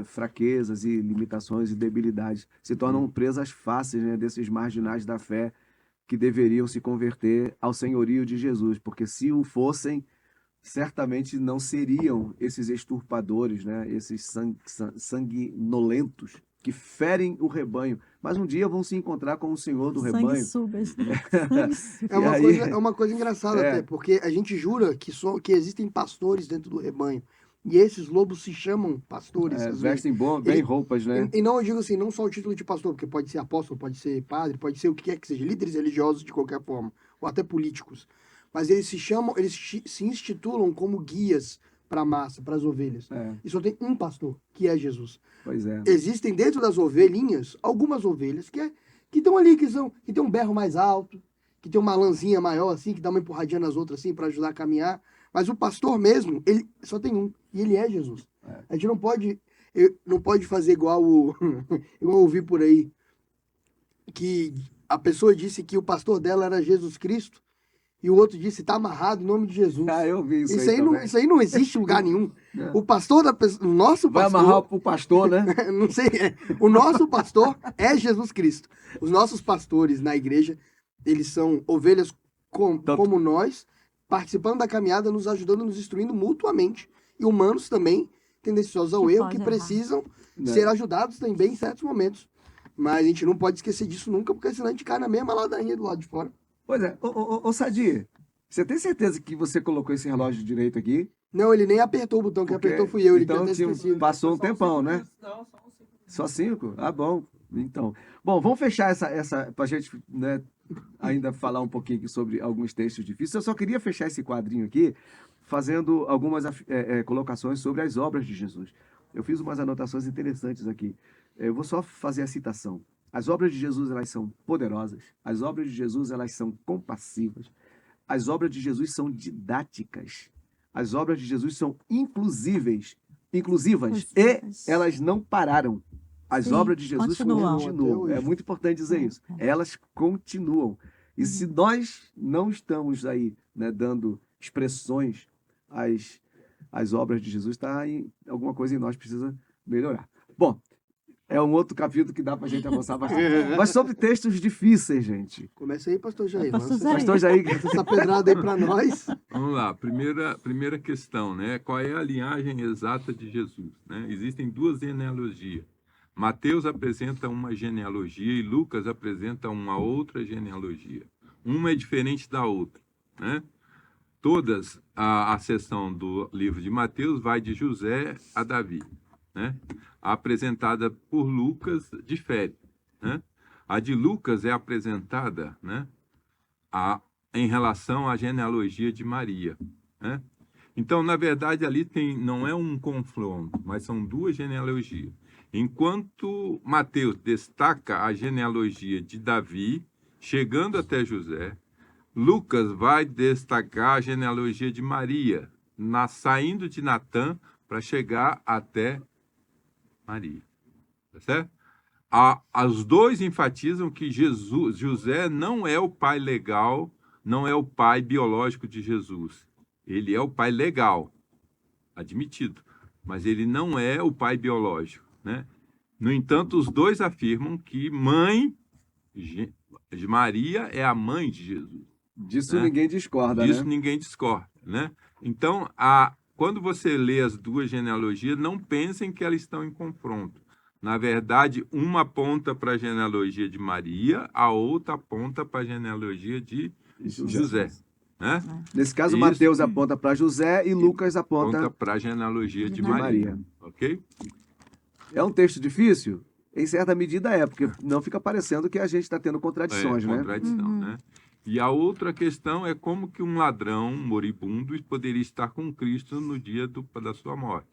fraquezas e limitações e debilidades. Se tornam presas fáceis, né, desses marginais da fé que deveriam se converter ao senhorio de Jesus, porque se o fossem, certamente não seriam esses exturpadores, né? Esses sanguinolentos que ferem o rebanho, mas um dia vão se encontrar com o Senhor do rebanho. Sanguessugas, né? É uma coisa engraçada até, porque a gente jura que existem pastores dentro do rebanho. E esses lobos se chamam pastores. Vestem bem roupas, né? E não, eu digo assim, não só o título de pastor, porque pode ser apóstolo, pode ser padre, pode ser o que quer que seja, líderes religiosos de qualquer forma, ou até políticos. Mas eles se institulam como guias para a massa, para as ovelhas. E só tem um pastor, que é Jesus. Pois é. Existem dentro das ovelhinhas, algumas ovelhas que estão ali, que tem um berro mais alto, que tem uma lãzinha maior, assim, que dá uma empurradinha nas outras, assim, para ajudar a caminhar. Mas o pastor mesmo, ele só tem um, e ele é Jesus. A gente não pode fazer igual eu ouvi por aí, que a pessoa disse que o pastor dela era Jesus Cristo, e o outro disse, está amarrado em nome de Jesus. Eu vi isso Isso aí não existe em lugar nenhum. O pastor o nosso pastor... Vai amarrar o pastor, né? Não sei, o nosso pastor é Jesus Cristo. Os nossos pastores na igreja, eles são ovelhas como nós, participando da caminhada, nos ajudando, nos instruindo mutuamente. E humanos também, tendenciosos ao erro, que precisam ser ajudados também em certos momentos. Mas a gente não pode esquecer disso nunca, porque senão a gente cai na mesma ladainha do lado de fora. Pois é. Ô Sadi, você tem certeza que você colocou esse relógio direito aqui? Não, ele nem apertou o botão, quem apertou fui eu. Ele então tinha até esquecido. passou um tempão, né? Só 5? Ah, bom. Então, bom, vamos fechar essa para a gente, né, ainda falar um pouquinho aqui sobre alguns textos difíceis. Eu só queria fechar esse quadrinho aqui fazendo algumas colocações sobre as obras de Jesus. Eu fiz umas anotações interessantes aqui. Eu vou só fazer a citação. As obras de Jesus, elas são poderosas. As obras de Jesus, elas são compassivas. As obras de Jesus são didáticas. As obras de Jesus são inclusivas e Inclusivas. elas não pararam. As Sim, obras de Jesus continuam. continuam. É muito importante dizer isso. Elas continuam. E se nós não estamos aí, né, dando expressões às obras de Jesus, tá aí, alguma coisa em nós precisa melhorar. Bom, é um outro capítulo que dá para a gente avançar bastante. Mas sobre textos difíceis, gente. Começa aí, pastor Jair. Pastor Lança Jair. Pastor Jair, essa pedrada aí pra nós. Vamos lá, primeira questão, né? Qual é a linhagem exata de Jesus, né? Existem duas genealogias. Mateus apresenta uma genealogia e Lucas apresenta uma outra genealogia. Uma é diferente da outra, né? Todas, a seção do livro de Mateus vai de José a Davi, né? A apresentada por Lucas difere, né? A de Lucas é apresentada, né, em relação à genealogia de Maria, né? Então, na verdade, ali não é um confronto, mas são duas genealogias. Enquanto Mateus destaca a genealogia de Davi, chegando até José, Lucas vai destacar a genealogia de Maria, saindo de Natã para chegar até Maria. Tá certo? Os dois enfatizam que José não é o pai legal, não é o pai biológico de Jesus. Ele é o pai legal, admitido, mas ele não é o pai biológico, né? No entanto, os dois afirmam que de Maria é a mãe de Jesus. disso Né? ninguém discorda, Disso né? ninguém discorda, né? Então, quando você lê as duas genealogias, não pensem que elas estão em confronto. Na verdade, uma aponta para a genealogia de Maria, a outra aponta para a genealogia de José, né? Nesse caso, Isso. Mateus aponta para José e Lucas Aponta aponta para a genealogia de De Maria, Maria. ok? É um texto difícil? Em certa medida é, porque não fica parecendo que a gente está tendo contradições, né? Contradição, né? E a outra questão é como que um ladrão moribundo poderia estar com Cristo no dia da sua morte.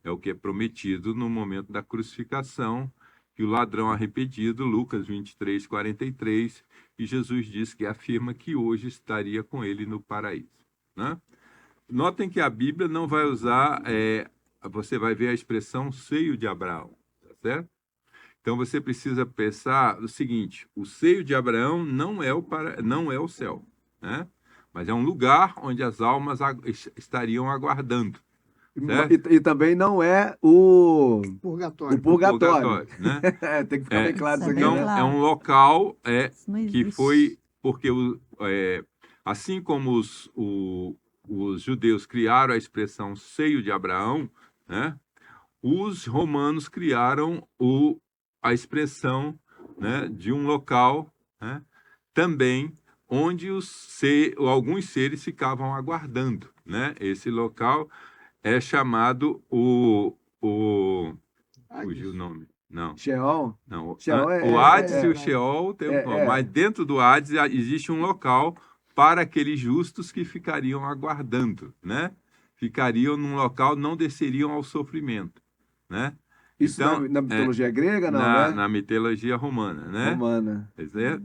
É o que é prometido no momento da crucificação, que o ladrão arrependido, Lucas 23, 43, e Jesus diz que afirma que hoje estaria com ele no paraíso, né? Notem que a Bíblia não vai usar, você vai ver a expressão seio de Abraão, tá certo? Então você precisa pensar o seguinte: o seio de Abraão não é o céu, né? Mas é um lugar onde as almas estariam aguardando. Certo? E também não é o Purgatório. purgatório. Né? Tem que ficar bem claro isso aqui, Então, né? claro. é um local Isso não que existe. foi porque assim como os judeus criaram a expressão seio de Abraão, né? Os romanos criaram a expressão, né, de um local, né, também onde alguns seres ficavam aguardando, né? Esse local é chamado fugiu o nome. Não. Sheol? Não, Sheol o Hades e o é- Sheol é- mas dentro do Hades existe um local para aqueles justos que ficariam aguardando, né? Ficariam num local, não desceriam ao sofrimento, né? Isso Então, na mitologia grega, não, né? na mitologia romana, né? Romana.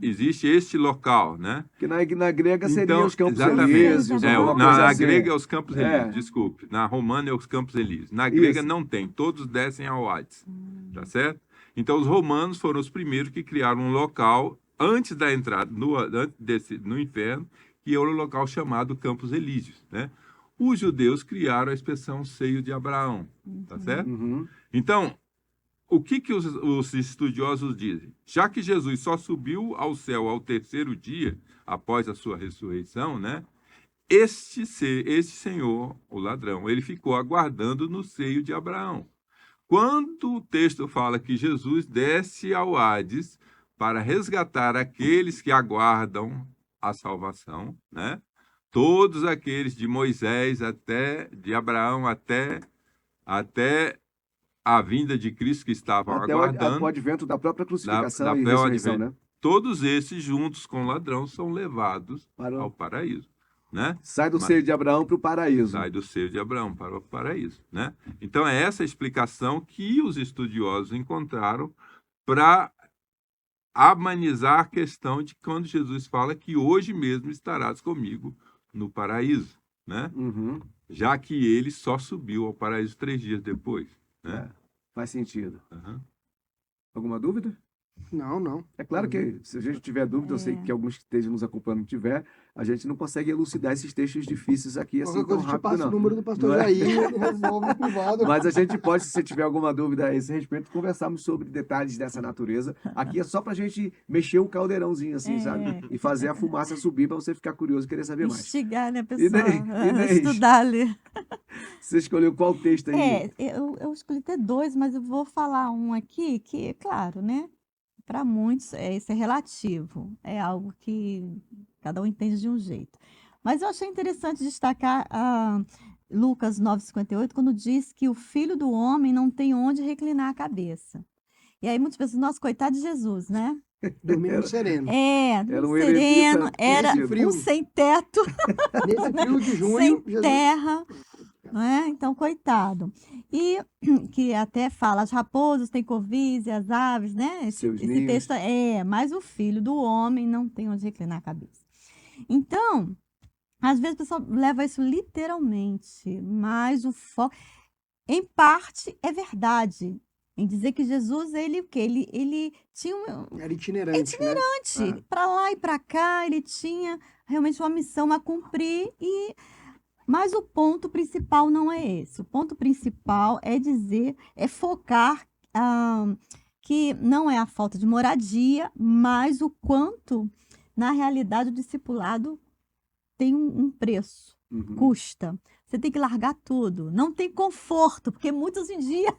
Existe este local, né? Que na grega seriam Então, os Campos exatamente. Elíseos, alguma coisa Na assim. grega é os Campos É. Elíseos, desculpe. Na romana é os Campos Elíseos. Na grega Isso. não tem, todos descem ao Hades, tá certo? Então, os romanos foram os primeiros que criaram um local antes da entrada no inferno, que é o local chamado Campos Elíseos, né? Os judeus criaram a expressão seio de Abraão, tá certo? Uhum. Então, o que os estudiosos dizem? Já que Jesus só subiu ao céu ao terceiro dia, após a sua ressurreição, né? Este senhor, o ladrão, ele ficou aguardando no seio de Abraão. Quando o texto fala que Jesus desce ao Hades para resgatar aqueles que aguardam a salvação, né? Todos aqueles de Moisés de Abraão até a vinda de Cristo que estavam Até aguardando, o advento da própria crucificação da e fé ao ressurreição, advento. né? Todos esses, juntos com o ladrão, são levados Para ao paraíso, né? Sai do Mas seio de Abraão para o paraíso. sai do seio de Abraão para o paraíso, né? Então é essa a explicação que os estudiosos encontraram para amenizar a questão de quando Jesus fala que hoje mesmo estarás comigo no paraíso, né? Uhum. Já que ele só subiu ao paraíso 3 dias depois, né? Faz sentido. Uhum. Alguma dúvida? Não. É claro que, se a gente tiver dúvida, eu sei que alguns que estejam nos acompanhando tiver, a gente não consegue elucidar esses textos difíceis aqui assim Qualquer tão coisa, te rápido, passa o não. número do pastor Não é? Jair, ele resolve no privado. Mas a gente pode, se tiver alguma dúvida a esse respeito, conversarmos sobre detalhes dessa natureza. Aqui é só pra gente mexer o caldeirãozinho, assim, sabe? E fazer a fumaça subir para você ficar curioso e querer saber mais. Instigar, né, E pessoal? daí? E daí? Estudar ali. Você escolheu qual texto aí? Eu escolhi até dois, mas eu vou falar um aqui que, é claro, né? Para muitos, isso é relativo, é algo que cada um entende de um jeito. Mas eu achei interessante destacar Lucas 9,58, quando diz que o filho do homem não tem onde reclinar a cabeça. E aí muitas pessoas, nossa, coitado de Jesus, né? Dormindo sereno. Era um sereno, eremita era nesse frio. um sem teto, Nesse frio de junho, sem Jesus... terra, não é? Então, coitado. E que até fala, as raposas têm covis e as aves, né? Seus Esse ninhos. texto mas o filho do homem não tem onde reclinar a cabeça. Então, às vezes o pessoal leva isso literalmente, mas o foco, em parte, é verdade. Em dizer que Jesus, ele o quê? Ele tinha Era itinerante, né? para lá e para cá, ele tinha realmente uma missão a cumprir mas o ponto principal não é esse. O ponto principal é focar que não é a falta de moradia, mas o quanto, na realidade, o discipulado tem um preço, Uhum. custa. Você tem que largar tudo. Não tem conforto, porque muitos hoje em dia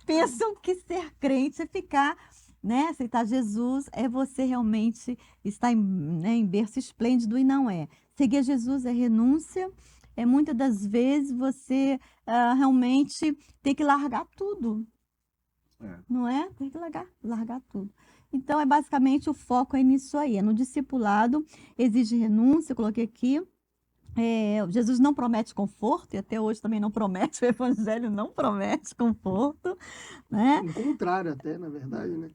pensam que ser crente é ficar, né, aceitar Jesus é você realmente estar em berço esplêndido e não é. Seguir a Jesus é renúncia. Muitas das vezes você realmente tem que largar tudo, não é? Tem que largar tudo. Então, basicamente, o foco é nisso aí, é no discipulado, exige renúncia, eu coloquei aqui. Jesus não promete conforto, e até hoje também não promete, o evangelho não promete conforto, né? O contrário até, na verdade, né?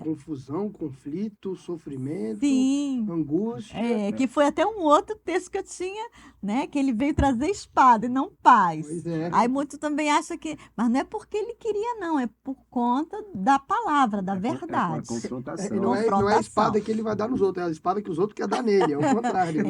Confusão, conflito, sofrimento, Sim. angústia. Que foi até um outro texto que eu tinha, né? Que ele veio trazer espada e não paz. Pois é. Aí muito também acha que... Mas não é porque ele queria, não. É por conta da palavra, da É verdade. com a confrontação. E não é a espada que ele vai dar nos outros, é a espada que os outros querem dar nele, é o contrário.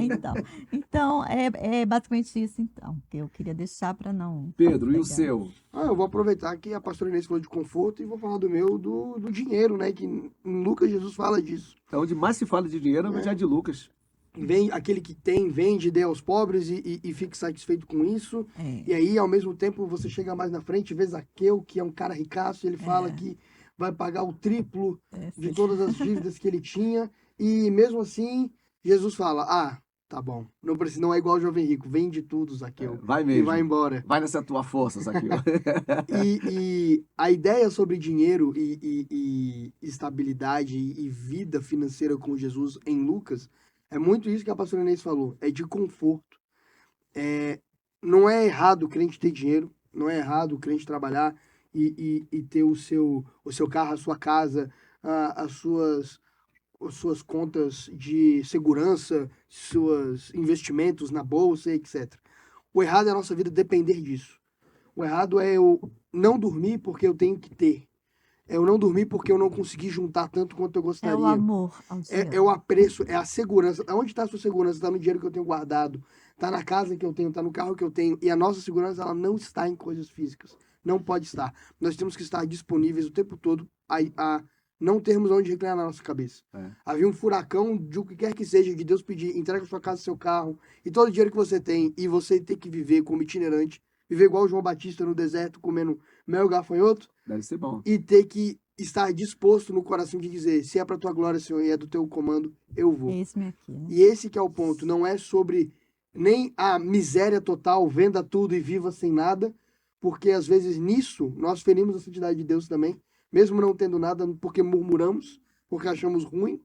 Então é basicamente isso, então, que eu queria deixar para não... Pedro, e o seu? Eu vou aproveitar que a pastora Inês falou de conforto e vou falar do meu, do dinheiro, né? Que em Lucas Jesus fala disso. É onde mais se fala de dinheiro é o Evangelho de Lucas. Vem aquele que tem, vende, dê aos pobres e fique satisfeito com isso. E aí, ao mesmo tempo, você chega mais na frente, vê Zaqueu, que é um cara ricaço, e ele fala que vai pagar o triplo de todas as dívidas que ele tinha. E mesmo assim, Jesus fala, tá bom, não é igual o jovem rico, vende tudo, Zaqueu, Vai mesmo. e vai embora. Vai nessa tua força, Zaqueu. E a ideia sobre dinheiro e estabilidade e vida financeira com Jesus em Lucas é muito isso que a pastora Inês falou, é de conforto. Não é errado o crente ter dinheiro, não é errado o crente trabalhar e ter o seu carro, a sua casa, as suas contas de segurança, seus investimentos na bolsa, etc. O errado é a nossa vida depender disso. O errado é eu não dormir porque eu tenho que ter. É eu não dormir porque eu não consegui juntar tanto quanto eu gostaria. É o amor ao dinheiro. É o apreço, é a segurança. Onde está a sua segurança? Está no dinheiro que eu tenho guardado, está na casa que eu tenho, está no carro que eu tenho. E a nossa segurança, ela não está em coisas físicas. Não pode estar. Nós temos que estar disponíveis o tempo todo a não termos onde reclinar na nossa cabeça. Havia um furacão de o que quer que seja, de Deus pedir, entrega a sua casa, seu carro, e todo o dinheiro que você tem, e você ter que viver como itinerante, viver igual o João Batista no deserto, comendo mel e gafanhoto. Deve ser bom. E ter que estar disposto no coração de dizer, se é para tua glória, Senhor, e é do teu comando, eu vou. Esse aqui, né? E esse que é o ponto, não é sobre nem a miséria total, venda tudo e viva sem nada, porque às vezes nisso nós ferimos a santidade de Deus também, mesmo não tendo nada, porque murmuramos, porque achamos ruim,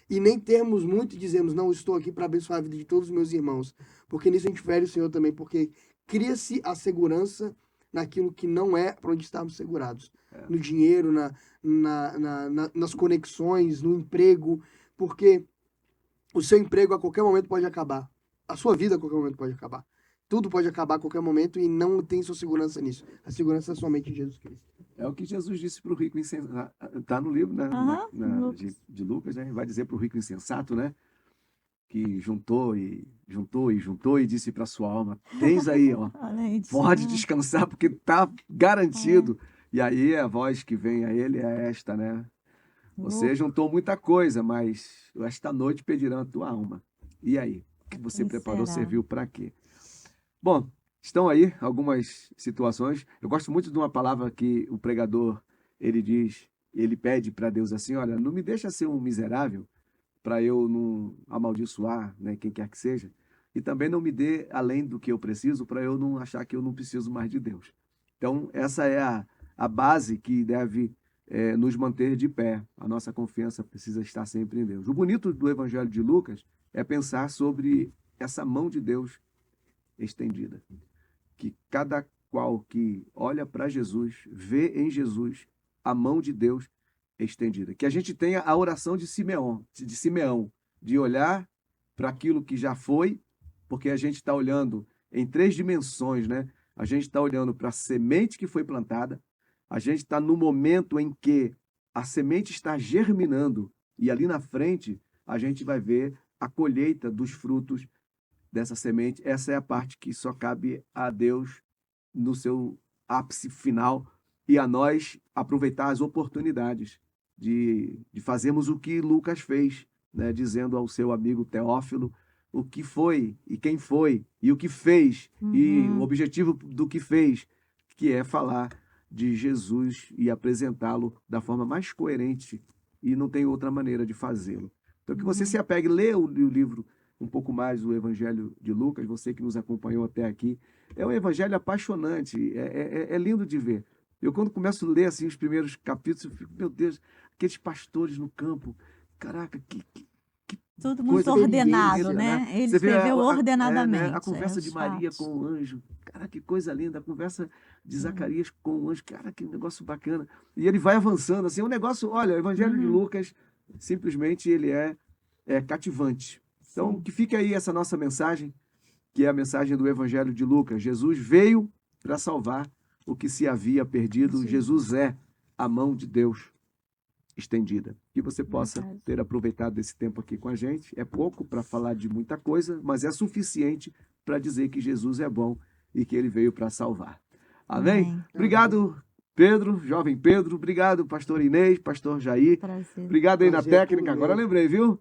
e nem termos muito e dizemos, não, estou aqui para abençoar a vida de todos os meus irmãos, porque nisso a gente fere o Senhor também, porque cria-se a segurança naquilo que não é para onde estamos segurados, no dinheiro, nas conexões, no emprego, porque o seu emprego a qualquer momento pode acabar, a sua vida a qualquer momento pode acabar. Tudo pode acabar a qualquer momento e não tem sua segurança nisso. A segurança é somente em Jesus Cristo. É o que Jesus disse para o rico insensato. Está no livro, né? De Lucas, né? Vai dizer para o rico insensato, né? Que juntou e disse para sua alma: tens aí, ó, pode descansar porque está garantido. E aí a voz que vem a ele é esta, né? Você juntou muita coisa, mas esta noite pedirão a tua alma. E aí? O que você preparou serviu para quê? Bom, estão aí algumas situações. Eu gosto muito de uma palavra que o pregador, ele diz, ele pede para Deus assim, olha, não me deixa ser um miserável para eu não amaldiçoar, né, quem quer que seja, e também não me dê além do que eu preciso para eu não achar que eu não preciso mais de Deus. Então, essa é a base que deve nos manter de pé. A nossa confiança precisa estar sempre em Deus. O bonito do Evangelho de Lucas é pensar sobre essa mão de Deus estendida. Que cada qual que olha para Jesus, vê em Jesus a mão de Deus estendida. Que a gente tenha a oração de Simeão, de olhar para aquilo que já foi, porque a gente está olhando em 3 dimensões, né? A gente está olhando para a semente que foi plantada, a gente está no momento em que a semente está germinando e ali na frente a gente vai ver a colheita dos frutos dessa semente. Essa é a parte que só cabe a Deus no seu ápice final e a nós aproveitar as oportunidades de fazermos o que Lucas fez, né? Dizendo ao seu amigo Teófilo o que foi e quem foi e o que fez e o objetivo do que fez, que é falar de Jesus e apresentá-lo da forma mais coerente, e não tem outra maneira de fazê-lo. Então que você se apegue, lê o livro um pouco mais, o Evangelho de Lucas, você que nos acompanhou até aqui. É um evangelho apaixonante, é lindo de ver. Eu, quando começo a ler assim, os primeiros capítulos, eu fico, meu Deus, aqueles pastores no campo, caraca, que tudo muito coisa ordenado, linda, né? Ele Você vê escreveu ordenadamente. a conversa de Maria com o anjo, cara, que coisa linda, a conversa de Zacarias com o anjo, cara, que negócio bacana. E ele vai avançando, assim, um negócio, olha, o Evangelho de Lucas, simplesmente ele é cativante. Então, que fique aí essa nossa mensagem, que é a mensagem do Evangelho de Lucas. Jesus veio para salvar o que se havia perdido. Sim. Jesus é a mão de Deus estendida. Que você possa ter aproveitado esse tempo aqui com a gente. É pouco para falar de muita coisa, mas é suficiente para dizer que Jesus é bom e que ele veio para salvar. Amém? Obrigado, Pedro, jovem Pedro. Obrigado, pastor Inês, pastor Jair. Prazer. Obrigado aí na técnica. Agora eu lembrei, viu?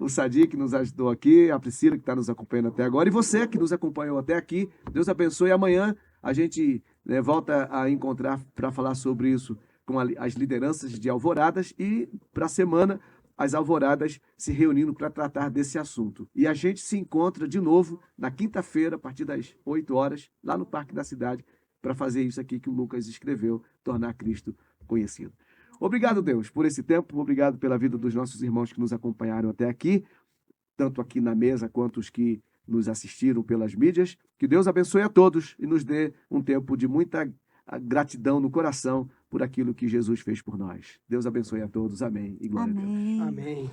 O Sadi que nos ajudou aqui, a Priscila que está nos acompanhando até agora, e você que nos acompanhou até aqui. Deus abençoe. Amanhã a gente volta a encontrar para falar sobre isso com as lideranças de Alvoradas, e para a semana as Alvoradas se reunindo para tratar desse assunto. E a gente se encontra de novo na quinta-feira, a partir das 8 horas, lá no Parque da Cidade, para fazer isso aqui que o Lucas escreveu, tornar Cristo conhecido. Obrigado, Deus, por esse tempo. Obrigado pela vida dos nossos irmãos que nos acompanharam até aqui, tanto aqui na mesa quanto os que nos assistiram pelas mídias. Que Deus abençoe a todos e nos dê um tempo de muita gratidão no coração por aquilo que Jesus fez por nós. Deus abençoe a todos. Amém. E glória a Deus. Amém.